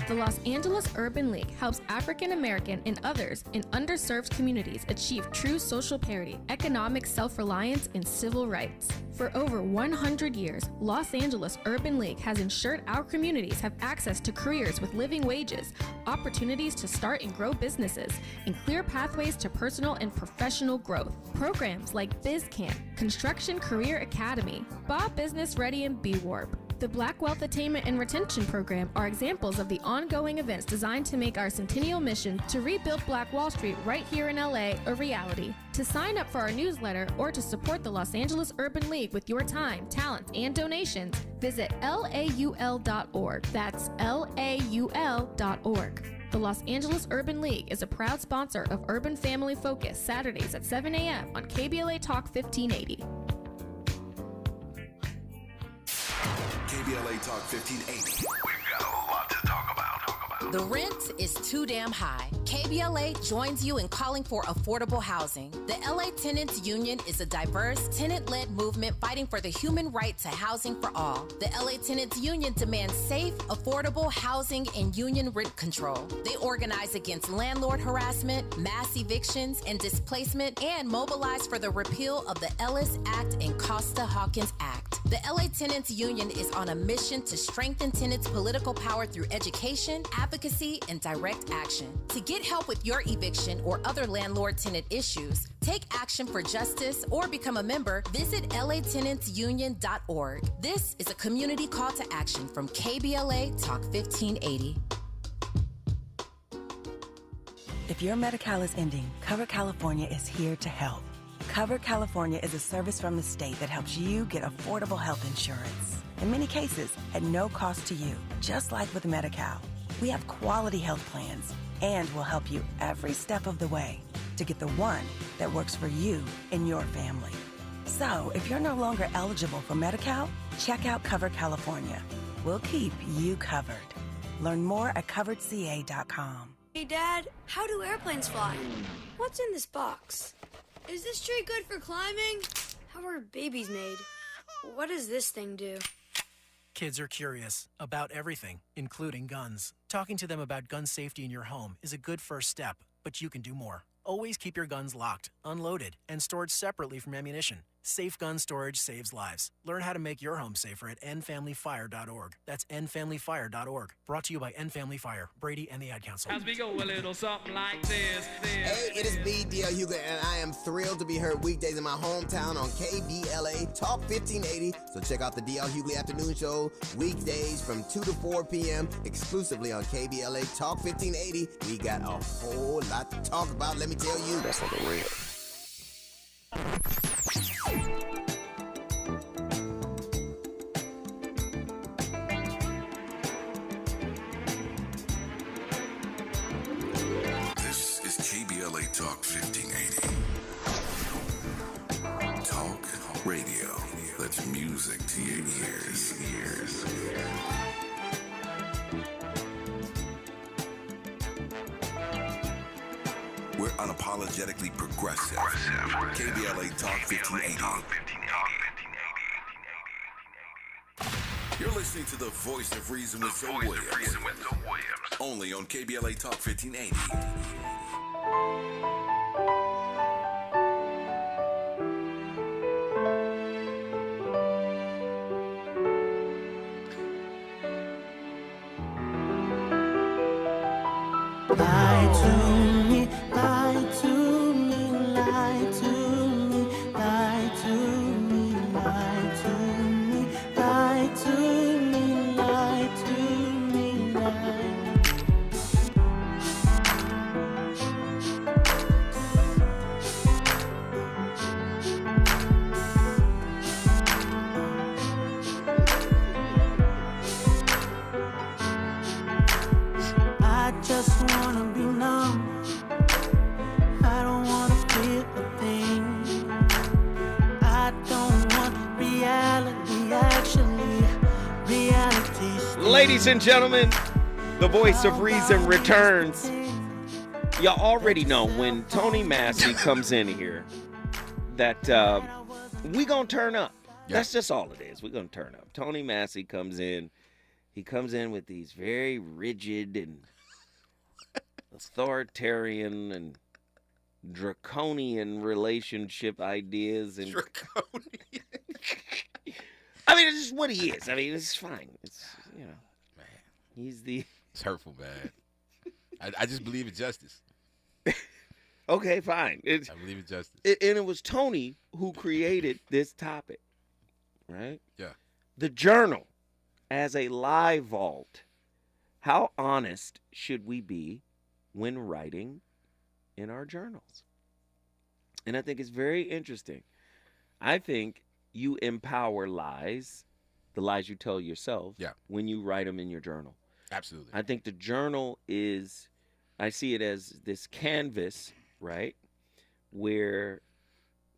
[SPEAKER 23] The Los Angeles Urban League helps African American and others in underserved communities achieve true social parity, economic self-reliance, and civil rights. For over 100 years, Los Angeles Urban League has ensured our communities have access to careers with living wages, opportunities to start and grow businesses, and clear pathways to personal and professional growth. Programs like BizCamp, Construction Career Academy, Bob Business Ready, and B-Warp. The Black Wealth Attainment and Retention Program are examples of the ongoing events designed to make our centennial mission to rebuild Black Wall Street right here in LA a reality. To sign up for our newsletter or to support the Los Angeles Urban League with your time, talent, and donations, visit laul.org. That's laul.org. The Los Angeles Urban League is a proud sponsor of Urban Family Focus, Saturdays at 7 a.m. on KBLA Talk 1580.
[SPEAKER 5] KBLA Talk 1580. We've got a lot to talk about.
[SPEAKER 17] The rent is too damn high. KBLA joins you in calling for affordable housing. The LA Tenants Union is a diverse, tenant-led movement fighting for the human right to housing for all. The LA Tenants Union demands safe, affordable housing and union rent control. They organize against landlord harassment, mass evictions, and displacement, and mobilize for the repeal of the Ellis Act and Costa-Hawkins Act. The LA Tenants Union is on a mission to strengthen tenants' political power through education, advocacy, and direct action. To get help with your eviction or other landlord-tenant issues, take action for justice, or become a member, visit latenantsunion.org. This is a community call to action from KBLA Talk 1580.
[SPEAKER 24] If your Medi-Cal is ending, Cover California is here to help. Cover California is a service from the state that helps you get affordable health insurance. In many cases, at no cost to you, just like with Medi-Cal. We have quality health plans, and we'll help you every step of the way to get the one that works for you and your family. So, if you're no longer eligible for Medi-Cal, check out Cover California. We'll keep you covered. Learn more at coveredca.com.
[SPEAKER 25] Hey, Dad, how do airplanes fly? What's in this box? Is this tree good for climbing? How are babies made? What does this thing do?
[SPEAKER 26] Kids are curious about everything, including guns. Talking to them about gun safety in your home is a good first step, but you can do more. Always keep your guns locked, unloaded, and stored separately from ammunition. Safe gun storage saves lives. Learn how to make your home safer at endfamilyfire.org. That's endfamilyfire.org. Brought to you by End Family Fire, Brady, and the Ad Council.
[SPEAKER 11] As we go a little something like this.
[SPEAKER 27] Hey, it is me, D.L. Hughley, and I am thrilled to be heard weekdays in my hometown on KBLA Talk 1580. So check out the D.L. Hughley Afternoon Show weekdays from 2 to 4 p.m. exclusively on KBLA Talk 1580. We got a whole lot to talk about, let me tell you. That's on the real.
[SPEAKER 5] This is KBLA Talk 1580. Talk radio. That's music to your ears. We're unapologetically progressive. KBLA Talk 1580. You're listening to the voice of reason with Zoe Williams. Only on KBLA Talk 1580.
[SPEAKER 7] Lie to me, lie to me, lie to me, lie to me, lie to me, lie to me, lie to me, lie. I just wanna be numb. I don't wanna feel a thing. I don't want reality, actually. Reality's
[SPEAKER 13] Ladies and gentlemen, the voice of reason returns. Y'all already know when Tony Massey comes in here that we gonna turn up.
[SPEAKER 14] Yeah.
[SPEAKER 13] That's just all it is. We're gonna turn up. Tony Massey comes in. He comes in with these very rigid and authoritarian and draconian relationship ideas. And
[SPEAKER 14] Draconian.
[SPEAKER 13] I mean, it's just what he is. I mean, it's fine. It's, you know,
[SPEAKER 14] Man,
[SPEAKER 13] he's the.
[SPEAKER 14] it's hurtful, man. I just believe in justice.
[SPEAKER 13] Okay, fine.
[SPEAKER 14] I believe in justice.
[SPEAKER 13] And it was Tony who created this topic, right?
[SPEAKER 14] Yeah.
[SPEAKER 13] The journal as a lie vault. How honest should we be when writing in our journals? And I think it's very interesting. I think you empower lies, the lies you tell yourself, when you write them in your journal.
[SPEAKER 14] Absolutely.
[SPEAKER 13] I think the journal is, I see it as this canvas, right, where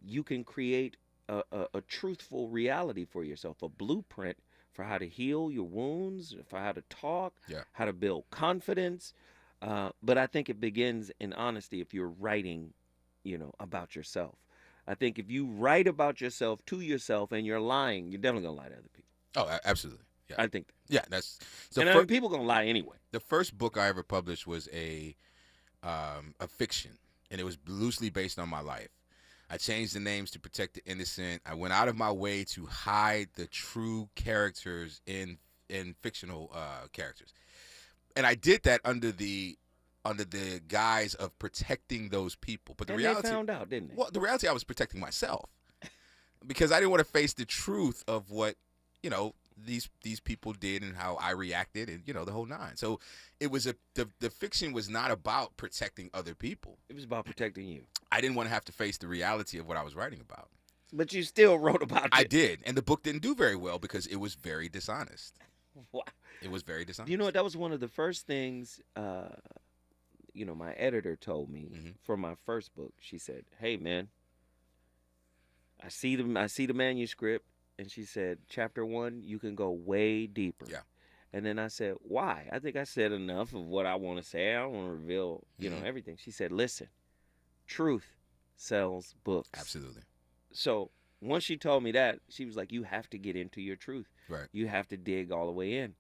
[SPEAKER 13] you can create a truthful reality for yourself, a blueprint for how to heal your wounds, for how to talk, how to build confidence. But I think it begins in honesty if you're writing, you know, about yourself. I think if you write about yourself to yourself and you're lying, you're definitely going to lie to other people.
[SPEAKER 14] Oh, absolutely. Yeah.
[SPEAKER 13] I think that.
[SPEAKER 14] Yeah, that's. So
[SPEAKER 13] and I mean, people going to lie anyway.
[SPEAKER 14] The first book I ever published was a fiction, and it was loosely based on my life. I changed the names to protect the innocent. I went out of my way to hide the true characters in fictional characters, and I did that under the guise of protecting those people. But the reality,
[SPEAKER 13] they found out, didn't they?
[SPEAKER 14] Well, the reality, I was protecting myself because I didn't want to face the truth of what, you know, these people did and how I reacted, and, you know, the whole nine. So it was the fiction was not about protecting other people.
[SPEAKER 13] It was about protecting you.
[SPEAKER 14] I didn't want to have to face the reality of what I was writing about.
[SPEAKER 13] But you still wrote about it.
[SPEAKER 14] I did, and the book didn't do very well because it was very dishonest.
[SPEAKER 13] Wow.
[SPEAKER 14] It was very dishonest.
[SPEAKER 13] You know what? That was one of the first things, you know, my editor told me for my first book. She said, "Hey, man, I see the manuscript," and she said, "Chapter 1, you can go way deeper."
[SPEAKER 14] Yeah.
[SPEAKER 13] And then I said, "Why?" I think I said enough of what I want to say. I don't want to reveal, you know, everything. She said, "Listen, truth sells books."
[SPEAKER 14] Absolutely.
[SPEAKER 13] So once she told me that, she was like, "You have to get into your truth.
[SPEAKER 14] Right.
[SPEAKER 13] You have to dig all the way in."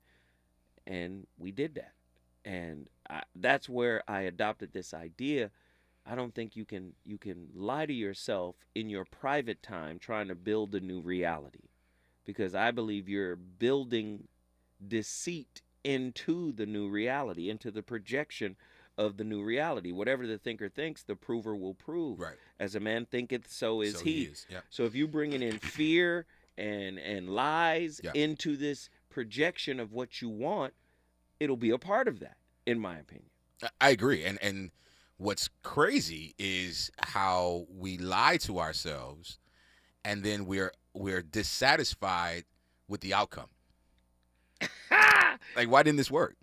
[SPEAKER 13] And we did that. And that's where I adopted this idea. I don't think you can lie to yourself in your private time trying to build a new reality, because I believe you're building deceit into the new reality, into the projection of the new reality. Whatever the thinker thinks, the prover will prove.
[SPEAKER 14] Right.
[SPEAKER 13] As a man thinketh, so is he.
[SPEAKER 14] Yeah.
[SPEAKER 13] So if you bringing in fear and lies into this projection of what you want, it'll be a part of that, in my opinion.
[SPEAKER 14] I agree. And what's crazy is how we lie to ourselves, and then we're dissatisfied with the outcome. Like, why didn't this work?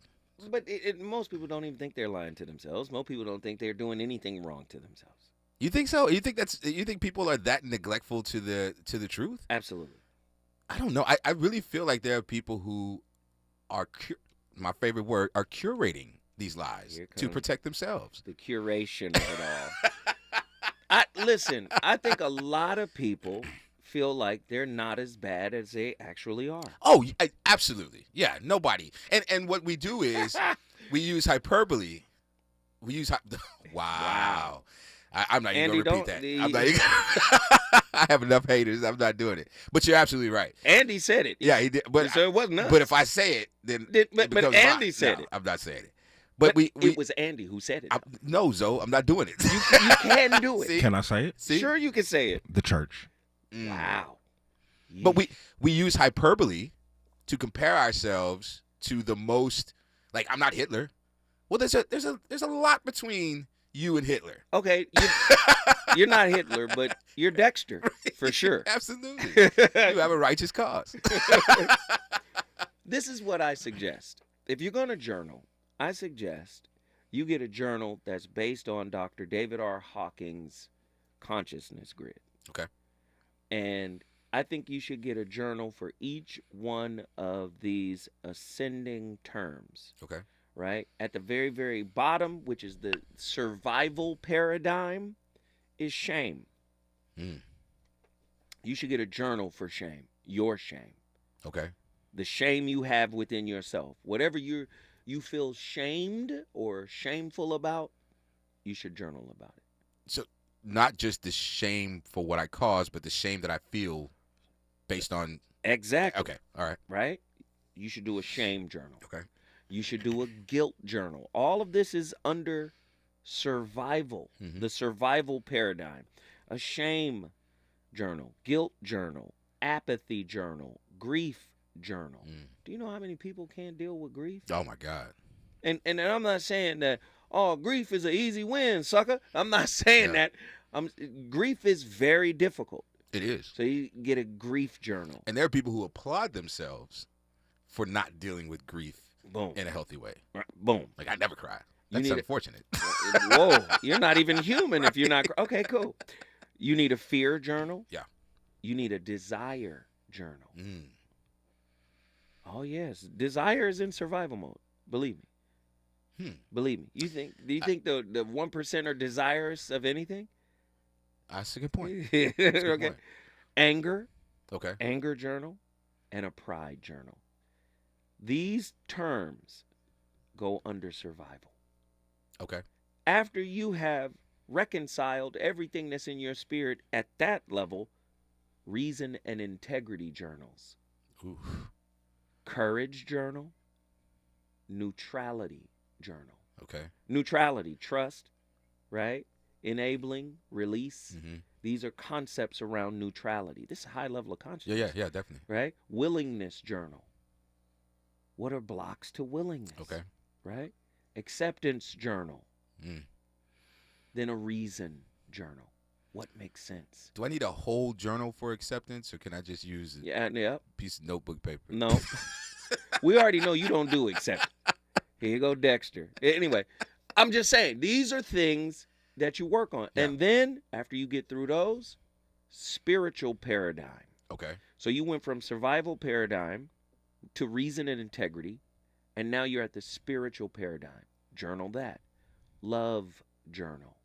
[SPEAKER 13] But most people don't even think they're lying to themselves. Most people don't think they're doing anything wrong to themselves.
[SPEAKER 14] You think so? You think people are that neglectful to the truth?
[SPEAKER 13] Absolutely.
[SPEAKER 14] I don't know. I really feel like there are people who are my favorite word, are curating these lies to protect themselves.
[SPEAKER 13] The curation of it all. Listen, I think a lot of people feel like they're not as bad as they actually are.
[SPEAKER 14] Oh, absolutely. Yeah, nobody. And what we do is we use hyperbole. We use wow. I'm not even going to repeat that. I'm not even I have enough haters. I'm not doing it. But you're absolutely right.
[SPEAKER 13] Andy said it.
[SPEAKER 14] Yeah, he did. But
[SPEAKER 13] so it wasn't us.
[SPEAKER 14] But if I say it, then
[SPEAKER 13] but Andy said it.
[SPEAKER 14] I'm not saying it. But
[SPEAKER 13] it was Andy who said it.
[SPEAKER 14] No, Zoe, I'm not doing it.
[SPEAKER 13] You can do it.
[SPEAKER 14] See?
[SPEAKER 2] Can I say it?
[SPEAKER 14] See?
[SPEAKER 13] Sure, you can say it.
[SPEAKER 2] The church.
[SPEAKER 13] Wow.
[SPEAKER 14] But we use hyperbole to compare ourselves to the most. Like, I'm not Hitler. Well, there's a lot between you and Hitler.
[SPEAKER 13] Okay, you're not Hitler, but you're Dexter for sure.
[SPEAKER 14] Absolutely, you have a righteous cause.
[SPEAKER 13] This is what I suggest. If you're going to journal, I suggest you get a journal that's based on Dr. David R. Hawking's consciousness grid.
[SPEAKER 14] Okay.
[SPEAKER 13] And I think you should get a journal for each one of these ascending terms.
[SPEAKER 14] Okay.
[SPEAKER 13] Right? At the very, very bottom, which is the survival paradigm, is shame. You should get a journal for shame, your shame.
[SPEAKER 14] Okay.
[SPEAKER 13] The shame you have within yourself. Whatever you feel shamed or shameful about, you should journal about it.
[SPEAKER 14] So not just the shame for what I caused, but the shame that I feel based on...
[SPEAKER 13] Exactly.
[SPEAKER 14] Okay. All right.
[SPEAKER 13] Right? You should do a shame journal.
[SPEAKER 14] Okay.
[SPEAKER 13] You should do a guilt journal. All of this is under survival, the survival paradigm. A shame journal, guilt journal, apathy journal, grief journal. Do you know how many people can't deal with grief?
[SPEAKER 14] Oh, my God.
[SPEAKER 13] And I'm not saying that, grief is an easy win, sucker. I'm not saying that. Grief is very difficult.
[SPEAKER 14] It is.
[SPEAKER 13] So you get a grief journal.
[SPEAKER 14] And there are people who applaud themselves for not dealing with grief.
[SPEAKER 13] Boom.
[SPEAKER 14] In a healthy way.
[SPEAKER 13] Right. Boom.
[SPEAKER 14] Like, I never cry. That's unfortunate.
[SPEAKER 13] Whoa. You're not even human if you're not. Okay, cool. You need a fear journal.
[SPEAKER 14] Yeah.
[SPEAKER 13] You need a desire journal. Oh, yes. Desire is in survival mode. Believe me. Believe me. Do you think the 1% are desirous of anything?
[SPEAKER 14] That's a good point.
[SPEAKER 13] Okay.
[SPEAKER 14] Good point.
[SPEAKER 13] Anger.
[SPEAKER 14] Okay.
[SPEAKER 13] Anger journal and a pride journal. These terms go under survival.
[SPEAKER 14] Okay.
[SPEAKER 13] After you have reconciled everything that's in your spirit at that level, reason and integrity journals.
[SPEAKER 14] Oof.
[SPEAKER 13] Courage journal, neutrality journal.
[SPEAKER 14] Okay.
[SPEAKER 13] Neutrality, trust, right? Enabling, release. These are concepts around neutrality. This is a high level of consciousness.
[SPEAKER 14] Yeah, definitely.
[SPEAKER 13] Right? Willingness journal. What are blocks to willingness?
[SPEAKER 14] Okay.
[SPEAKER 13] Right? Acceptance journal. Then a reason journal. What makes sense?
[SPEAKER 14] Do I need a whole journal for acceptance, or can I just use a piece of notebook paper?
[SPEAKER 13] No. We already know you don't do acceptance. Here you go, Dexter. Anyway, I'm just saying, these are things that you work on.
[SPEAKER 14] Yeah.
[SPEAKER 13] And then, after you get through those, spiritual paradigm.
[SPEAKER 14] Okay.
[SPEAKER 13] So you went from survival paradigm to reason and integrity, and now you're at the spiritual paradigm. Journal that. Love journal.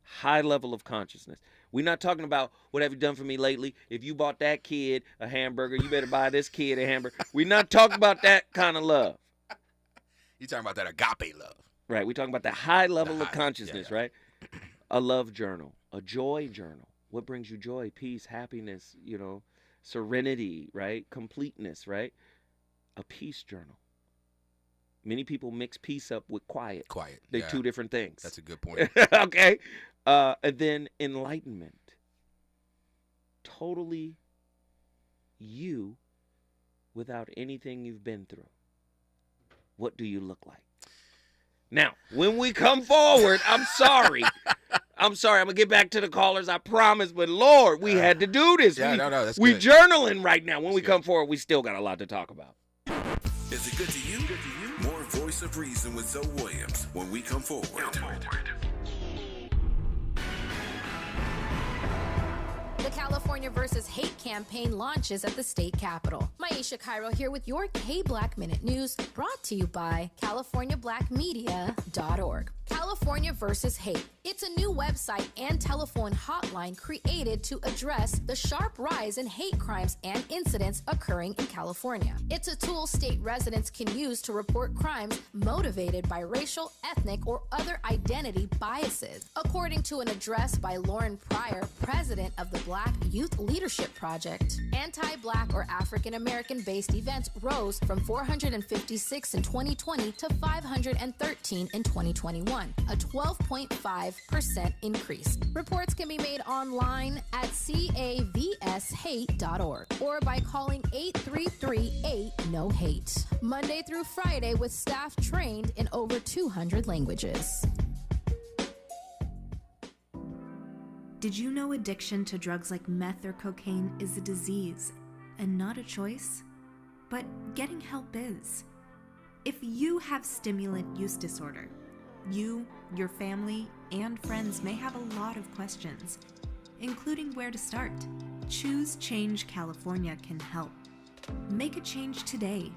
[SPEAKER 13] High level of consciousness. We're not talking about what have you done for me lately. If you bought that kid a hamburger, you better buy this kid a hamburger. We're not talking about that kind of love.
[SPEAKER 14] You're talking about that agape love.
[SPEAKER 13] Right. We're talking about the high level of consciousness, right? A love journal, a joy journal. What brings you joy, peace, happiness, serenity, right? Completeness, right? A peace journal. Many people mix peace up with quiet. They're two different things.
[SPEAKER 14] That's a good point.
[SPEAKER 13] Okay. And then enlightenment. Totally you without anything you've been through. What do you look like? Now, when we come forward, I'm sorry. I'm going to get back to the callers, I promise. But, Lord, we had to do this.
[SPEAKER 14] That's
[SPEAKER 13] we
[SPEAKER 14] good.
[SPEAKER 13] journaling right now. When we come forward, we still got a lot to talk about.
[SPEAKER 5] Is it good to you? More Voice of Reason with Zoe Williams when we come forward.
[SPEAKER 17] The California California versus Hate campaign launches at the state capitol. Maisha Cairo here with your K-Black Minute News, brought to you by CaliforniaBlackMedia.org. California versus Hate. It's a new website and telephone hotline created to address the sharp rise in hate crimes and incidents occurring in California. It's a tool state residents can use to report crimes motivated by racial, ethnic, or other identity biases. According to an address by Lauren Pryor, president of the Black Youth Leadership Project, anti-Black or African-American-based events rose from 456 in 2020 to 513 in 2021, a 12.5% increase. Reports can be made online at cavshate.org or by calling 833-8-NO-HATE. Monday through Friday with staff trained in over 200 languages.
[SPEAKER 8] Did you know addiction to drugs like meth or cocaine is a disease and not a choice? But getting help is. If you have stimulant use disorder, you, your family, and friends may have a lot of questions, including where to start. Choose Change California can help. Make a change today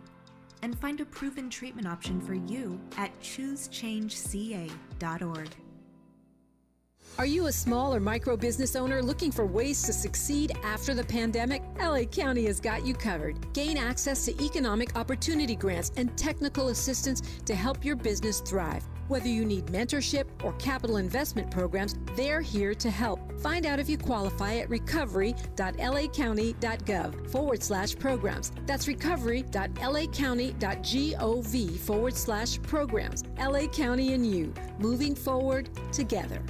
[SPEAKER 8] and find a proven treatment option for you at choosechangeca.org.
[SPEAKER 9] Are you a small or micro business owner looking for ways to succeed after the pandemic? LA County has got you covered. Gain access to economic opportunity grants and technical assistance to help your business thrive. Whether you need mentorship or capital investment programs, they're here to help. Find out if you qualify at recovery.lacounty.gov/programs. That's recovery.lacounty.gov/programs. LA County and you, moving forward together.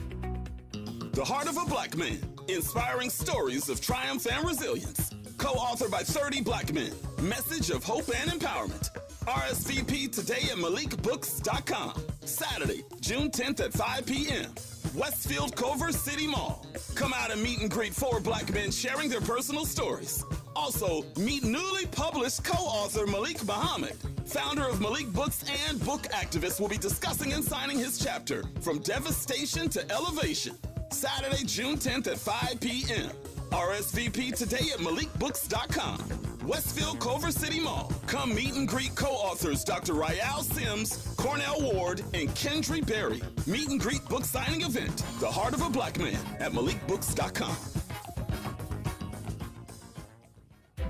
[SPEAKER 10] The Heart of a Black Man, inspiring stories of triumph and resilience. Co-authored by 30 black men. Message of hope and empowerment. RSVP today at MalikBooks.com. Saturday, June 10th at 5 p.m. Westfield Culver City Mall. Come out and meet and greet 4 black men sharing their personal stories. Also, meet newly published co-author Malik Muhammad. Founder of Malik Books and book activist will be discussing and signing his chapter, From Devastation to Elevation. Saturday, June 10th at 5 p.m. RSVP today at MalikBooks.com. Westfield Culver City Mall. Come meet and greet co-authors Dr. Rael Sims, Cornell Ward, and Kendry Berry. Meet and greet book signing event, The Heart of a Black Man at MalikBooks.com.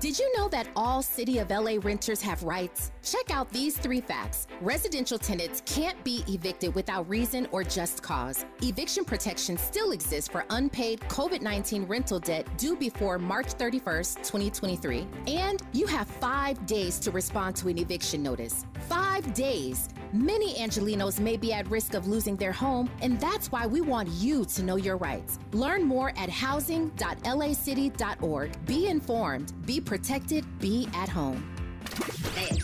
[SPEAKER 17] Did you know that all City of LA renters have rights? Check out these 3 facts. Residential tenants can't be evicted without reason or just cause. Eviction protection still exists for unpaid COVID-19 rental debt due before March 31st, 2023. And you have 5 days to respond to an eviction notice. 5 days. Many Angelinos may be at risk of losing their home, and that's why we want you to know your rights. Learn more at housing.lacity.org. Be informed, be protected, be at home.
[SPEAKER 5] You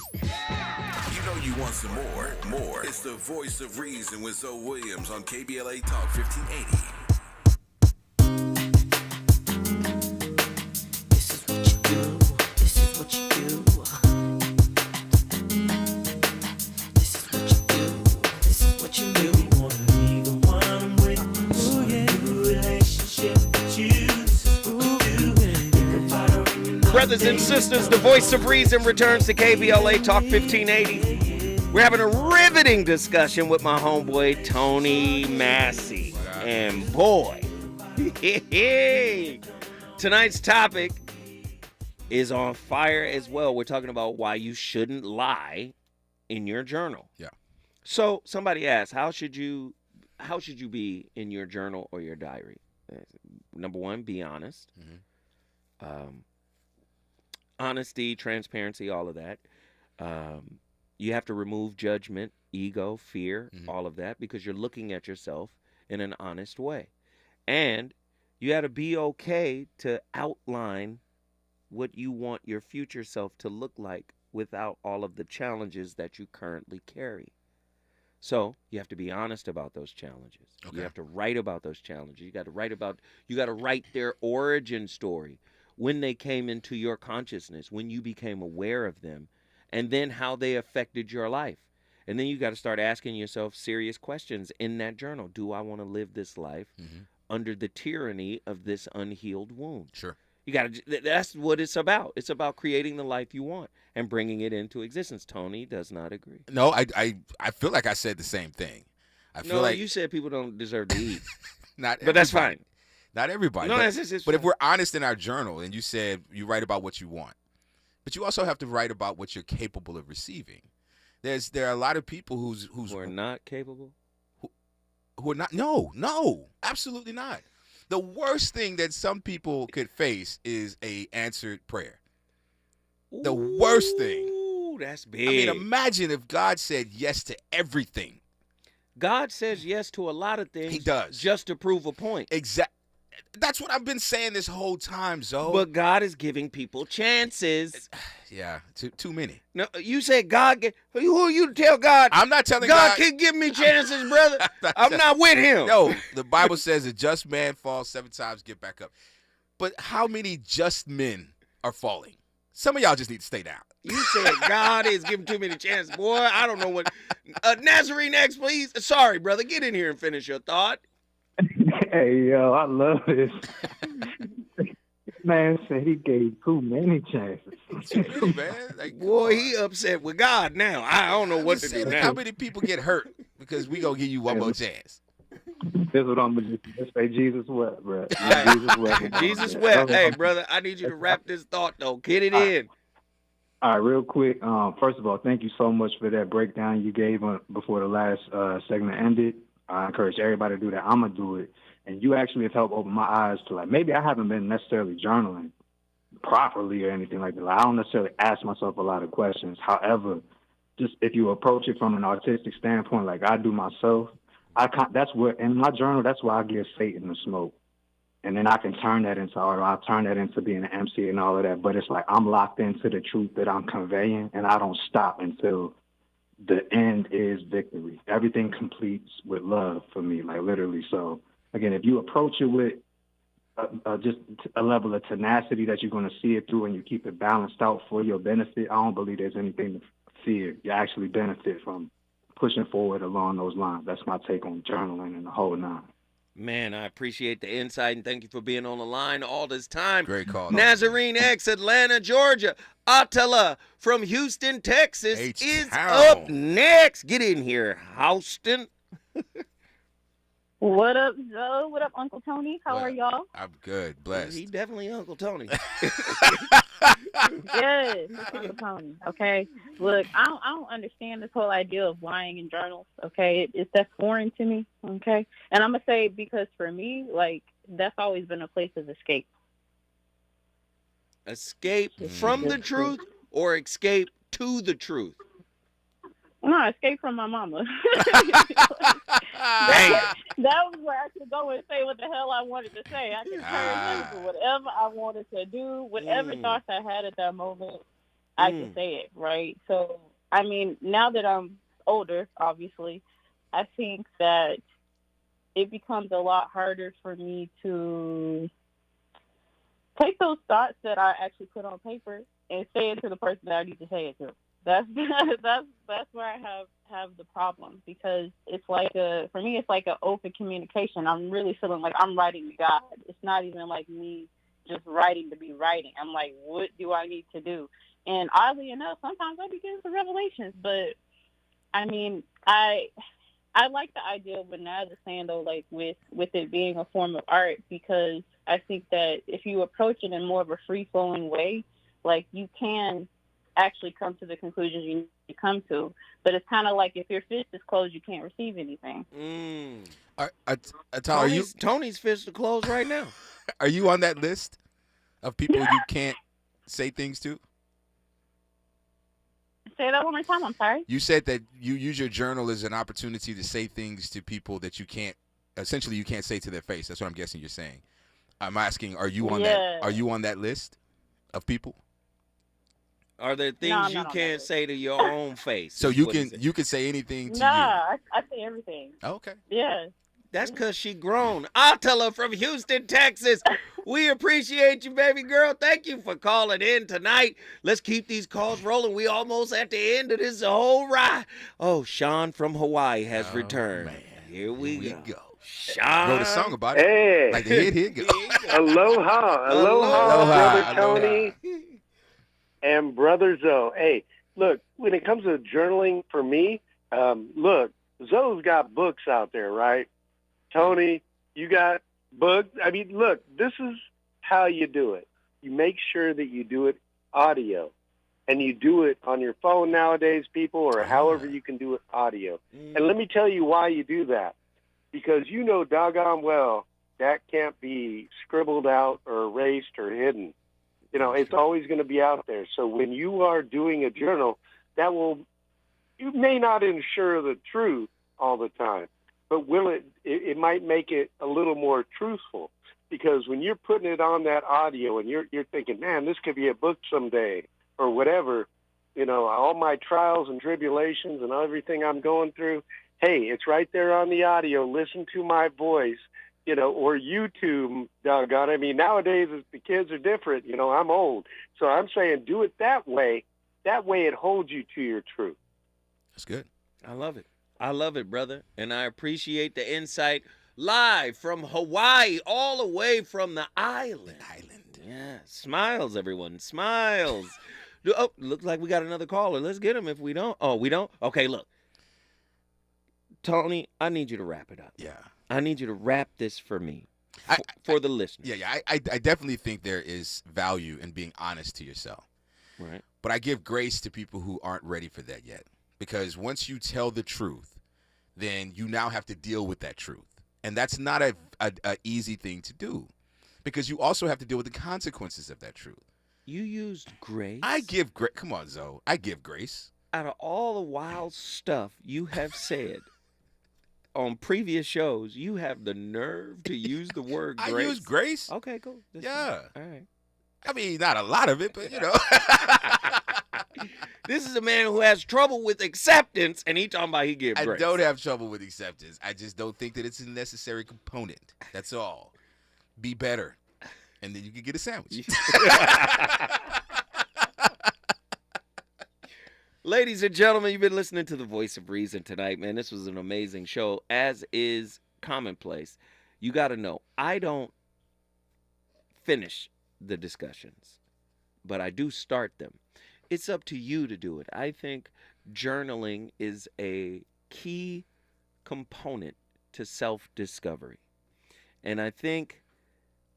[SPEAKER 5] know you want some more. It's the voice of reason with Zoe Williams on KBLA Talk 1580.
[SPEAKER 7] This is what you do. This is what you do. This is what you do. This is what you do. Wanna be the one I'm with. Ooh, yeah. New relationship with you. This is what you do.
[SPEAKER 13] Brothers and sisters, the voice of reason returns to KBLA Talk 1580. We're having a riveting discussion with my homeboy, Tony Massey. And boy, tonight's topic is on fire as well. We're talking about why you shouldn't lie in your journal.
[SPEAKER 14] Yeah.
[SPEAKER 13] So somebody asked, how should you be in your journal or your diary? Number 1, be honest.
[SPEAKER 14] Mm-hmm.
[SPEAKER 13] Honesty, transparency, all of that. You have to remove judgment, ego, fear, all of that, because you're looking at yourself in an honest way. And you got to be okay to outline what you want your future self to look like without all of the challenges that you currently carry. So you have to be honest about those challenges. Okay. You have to write about those challenges. You got to write their origin story, when they came into your consciousness, when you became aware of them, and then how they affected your life. And then you got to start asking yourself serious questions in that journal. Do I want to live this life under the tyranny of this unhealed wound?
[SPEAKER 14] Sure.
[SPEAKER 13] You got to. That's what it's about. It's about creating the life you want and bringing it into existence. Tony does not agree.
[SPEAKER 14] No, I feel like I said the same thing. I feel like
[SPEAKER 13] you said people don't deserve to eat.
[SPEAKER 14] But that's
[SPEAKER 13] fine.
[SPEAKER 14] Not everybody.
[SPEAKER 13] No,
[SPEAKER 14] but,
[SPEAKER 13] it's
[SPEAKER 14] but if we're honest in our journal, and you said you write about what you want, but you also have to write about what you're capable of receiving. There are a lot of people who
[SPEAKER 13] are not capable.
[SPEAKER 14] Who are not? No, absolutely not. The worst thing that some people could face is a answered prayer. The worst thing.
[SPEAKER 13] Ooh, that's big.
[SPEAKER 14] I mean, imagine if God said yes to everything.
[SPEAKER 13] God says yes to a lot of things.
[SPEAKER 14] He does.
[SPEAKER 13] Just to prove a point.
[SPEAKER 14] Exactly. That's what I've been saying this whole time, Zoe.
[SPEAKER 13] But God is giving people chances.
[SPEAKER 14] Yeah, too many.
[SPEAKER 13] No, you said God. Who are you to tell God?
[SPEAKER 14] I'm not telling
[SPEAKER 13] God can't give me chances, brother. I'm not with him.
[SPEAKER 14] No, the Bible says a just man falls 7 times, get back up. But how many just men are falling? Some of y'all just need to stay down.
[SPEAKER 13] You said God is giving too many chances. Boy, I don't know what. Nazarene X, please. Sorry, brother. Get in here and finish your thought.
[SPEAKER 12] Hey, yo, I love this. Man said he gave too many chances.
[SPEAKER 14] Too many, man. Like,
[SPEAKER 13] boy, he upset with God now. I don't know what to do now.
[SPEAKER 14] How many people get hurt because we gonna give you one more chance?
[SPEAKER 12] This is what I'm gonna just say. Jesus wept, bro. Jesus wept.
[SPEAKER 13] Jesus wept. Hey, brother, I need you to wrap this thought though. Get it in.
[SPEAKER 12] All right, real quick. First of all, thank you so much for that breakdown you gave before the last segment ended. I encourage everybody to do that. I'm gonna do it. And you actually have helped open my eyes to, like, maybe I haven't been necessarily journaling properly or anything like that. Like, I don't necessarily ask myself a lot of questions. However, just if you approach it from an artistic standpoint, like I do myself, that's where, in my journal, that's where I give Satan the smoke. And then I can turn that into art, or I'll turn that into being an MC and all of that. But it's like I'm locked into the truth that I'm conveying, and I don't stop until the end is victory. Everything completes with love for me, like literally. So, again, if you approach it with just a level of tenacity that you're going to see it through and you keep it balanced out for your benefit, I don't believe there's anything to fear. You actually benefit from pushing forward along those lines. That's my take on journaling and the whole nine.
[SPEAKER 13] Man, I appreciate the insight, and thank you for being on the line all this time.
[SPEAKER 14] Great call.
[SPEAKER 13] Nazarene X, Atlanta, Georgia. Attila from Houston, Texas is
[SPEAKER 14] H-Town.
[SPEAKER 13] up next. Get in here, Houston.
[SPEAKER 15] What up, Zoe? What up, Uncle Tony? How are y'all?
[SPEAKER 14] I'm good, blessed.
[SPEAKER 13] He definitely Uncle Tony.
[SPEAKER 15] Yes, Uncle Tony. Okay, look, I don't understand this whole idea of lying in journals. Okay, that's foreign to me. Okay, and I'm gonna say because for me, like that's always been a place of escape.
[SPEAKER 13] Escape from the truth or escape to the truth?
[SPEAKER 15] No, escape from my mama. That was where I could go and say what the hell I wanted to say. I could turn into whatever I wanted to do, whatever thoughts I had at that moment, I could say it, right? So, I mean, now that I'm older, obviously, I think that it becomes a lot harder for me to take those thoughts that I actually put on paper and say it to the person that I need to say it to. That's where I have the problem, because it's like for me it's like an open communication. I'm really feeling like I'm writing to God. It's not even like me just writing to be writing. I'm like, what do I need to do? And oddly enough, sometimes I begin some revelations. But I mean, I like the idea of what Naz is saying though, like with it being a form of art, because I think that if you approach it in more of a free flowing way, like you can actually come to the conclusions you need to come to. But it's kind of like if your fist is closed, you can't receive anything.
[SPEAKER 13] Tony's fist is closed right now.
[SPEAKER 14] Are you on that list of people you can't say things to?
[SPEAKER 15] Say that one more time. I'm sorry.
[SPEAKER 14] You said that you use your journal as an opportunity to say things to people that you can't say to their face. That's what I'm guessing you're saying. I'm asking, are you on that? Are you on that list of people?
[SPEAKER 13] Are there things you can't say to your own face?
[SPEAKER 14] So you can say anything to you.
[SPEAKER 15] I say everything.
[SPEAKER 14] Okay.
[SPEAKER 15] Yeah.
[SPEAKER 13] That's because she grown. Attila from Houston, Texas. We appreciate you, baby girl. Thank you for calling in tonight. Let's keep these calls rolling. We almost at the end of this whole ride. Oh, Sean from Hawaii has returned.
[SPEAKER 14] Man.
[SPEAKER 13] Here we go.
[SPEAKER 14] Wrote a song about it.
[SPEAKER 4] Hey.
[SPEAKER 14] Like the hit go.
[SPEAKER 4] Aloha, Brother Tony and Brother Zoe. Hey, look, when it comes to journaling for me, look, Zoe's got books out there, right? Tony, you got books. I mean, look, this is how you do it. You make sure that you do it audio. And you do it on your phone nowadays, people, or however you can do it audio. And let me tell you why you do that. Because you know doggone well that can't be scribbled out or erased or hidden. You know, it's always going to be out there. So when you are doing a journal, you may not ensure the truth all the time, but it might make it a little more truthful. Because when you're putting it on that audio and you're thinking, man, this could be a book someday, or whatever, you know, all my trials and tribulations and everything I'm going through, hey, it's right there on the audio. Listen to my voice, you know, or YouTube, doggone. I mean, nowadays the kids are different. You know, I'm old. So I'm saying do it that way. That way it holds you to your truth.
[SPEAKER 14] That's good.
[SPEAKER 13] I love it. I love it, brother. And I appreciate the insight live from Hawaii, all the way from the island. Yeah. Smiles, everyone. Smiles. Oh, looks like we got another caller. Let's get him if we don't. Oh, we don't? Okay, look. Tony, I need you to wrap it up.
[SPEAKER 14] Yeah.
[SPEAKER 13] I need you to wrap this for me, for the listeners.
[SPEAKER 14] Yeah. I definitely think there is value in being honest to yourself.
[SPEAKER 13] Right.
[SPEAKER 14] But I give grace to people who aren't ready for that yet. Because once you tell the truth, then you now have to deal with that truth. And that's not a easy thing to do. Because you also have to deal with the consequences of that truth.
[SPEAKER 13] You used grace?
[SPEAKER 14] I give grace. Come on, Zoe. I give grace.
[SPEAKER 13] Out of all the wild stuff you have said on previous shows, you have the nerve to use the word grace?
[SPEAKER 14] I use grace.
[SPEAKER 13] Okay, cool.
[SPEAKER 14] Yeah.
[SPEAKER 13] All right.
[SPEAKER 14] I mean, not a lot of it, but, you know.
[SPEAKER 13] This is a man who has trouble with acceptance, and he talking about he gives grace.
[SPEAKER 14] I don't have trouble with acceptance. I just don't think that it's a necessary component. That's all. Be better. And then you can get a sandwich.
[SPEAKER 13] Ladies and gentlemen, you've been listening to The Voice of Reason tonight, man. This was an amazing show, as is commonplace. You got to know, I don't finish the discussions, but I do start them. It's up to you to do it. I think journaling is a key component to self-discovery. And I think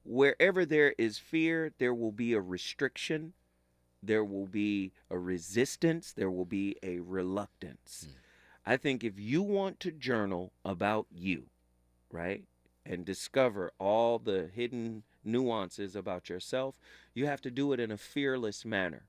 [SPEAKER 13] wherever there is fear, there will be a restriction, there will be a resistance, there will be a reluctance. I think if you want to journal about you, right, and discover all the hidden nuances about yourself, you have to do it in a fearless manner.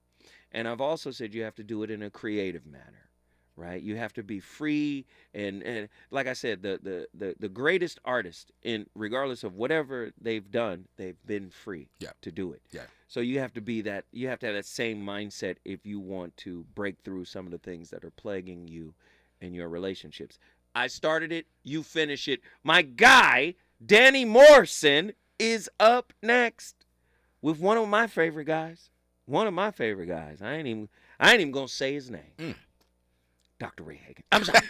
[SPEAKER 13] And I've also said you have to do it in a creative manner, right? You have to be free, and like I said, the greatest artist, regardless of whatever they've done, they've been free to do it.
[SPEAKER 14] Yeah.
[SPEAKER 13] So you have to be that. You have to have that same mindset if you want to break through some of the things that are plaguing you in your relationships. I started it. You finish it. My guy, Danny Morrison, is up next with one of my favorite guys. One of my favorite guys. I ain't even gonna say his name. Dr. Ray Hagan. I'm sorry.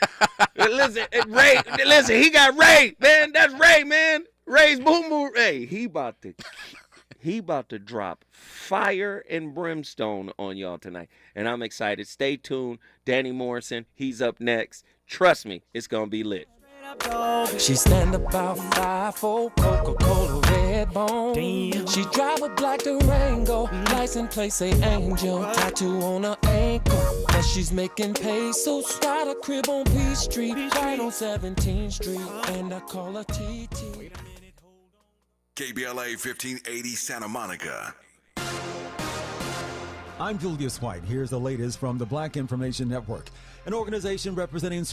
[SPEAKER 13] Listen, he got Ray, man. That's Ray, man. Ray's boom boom. Hey, he about to drop fire and brimstone on y'all tonight. And I'm excited. Stay tuned. Danny Morrison, he's up next. Trust me, it's gonna be lit.
[SPEAKER 7] She stand about 5'4", Coca-Cola red bone. Damn. She drive a black Durango, license plate say Angel. Tattoo on her ankle, but she's making pesos. Got a crib on P Street, right on 17th Street, and I call her TT.
[SPEAKER 5] KBLA 1580 Santa Monica.
[SPEAKER 16] I'm Julius White. Here's the latest from the Black Information Network, an organization representing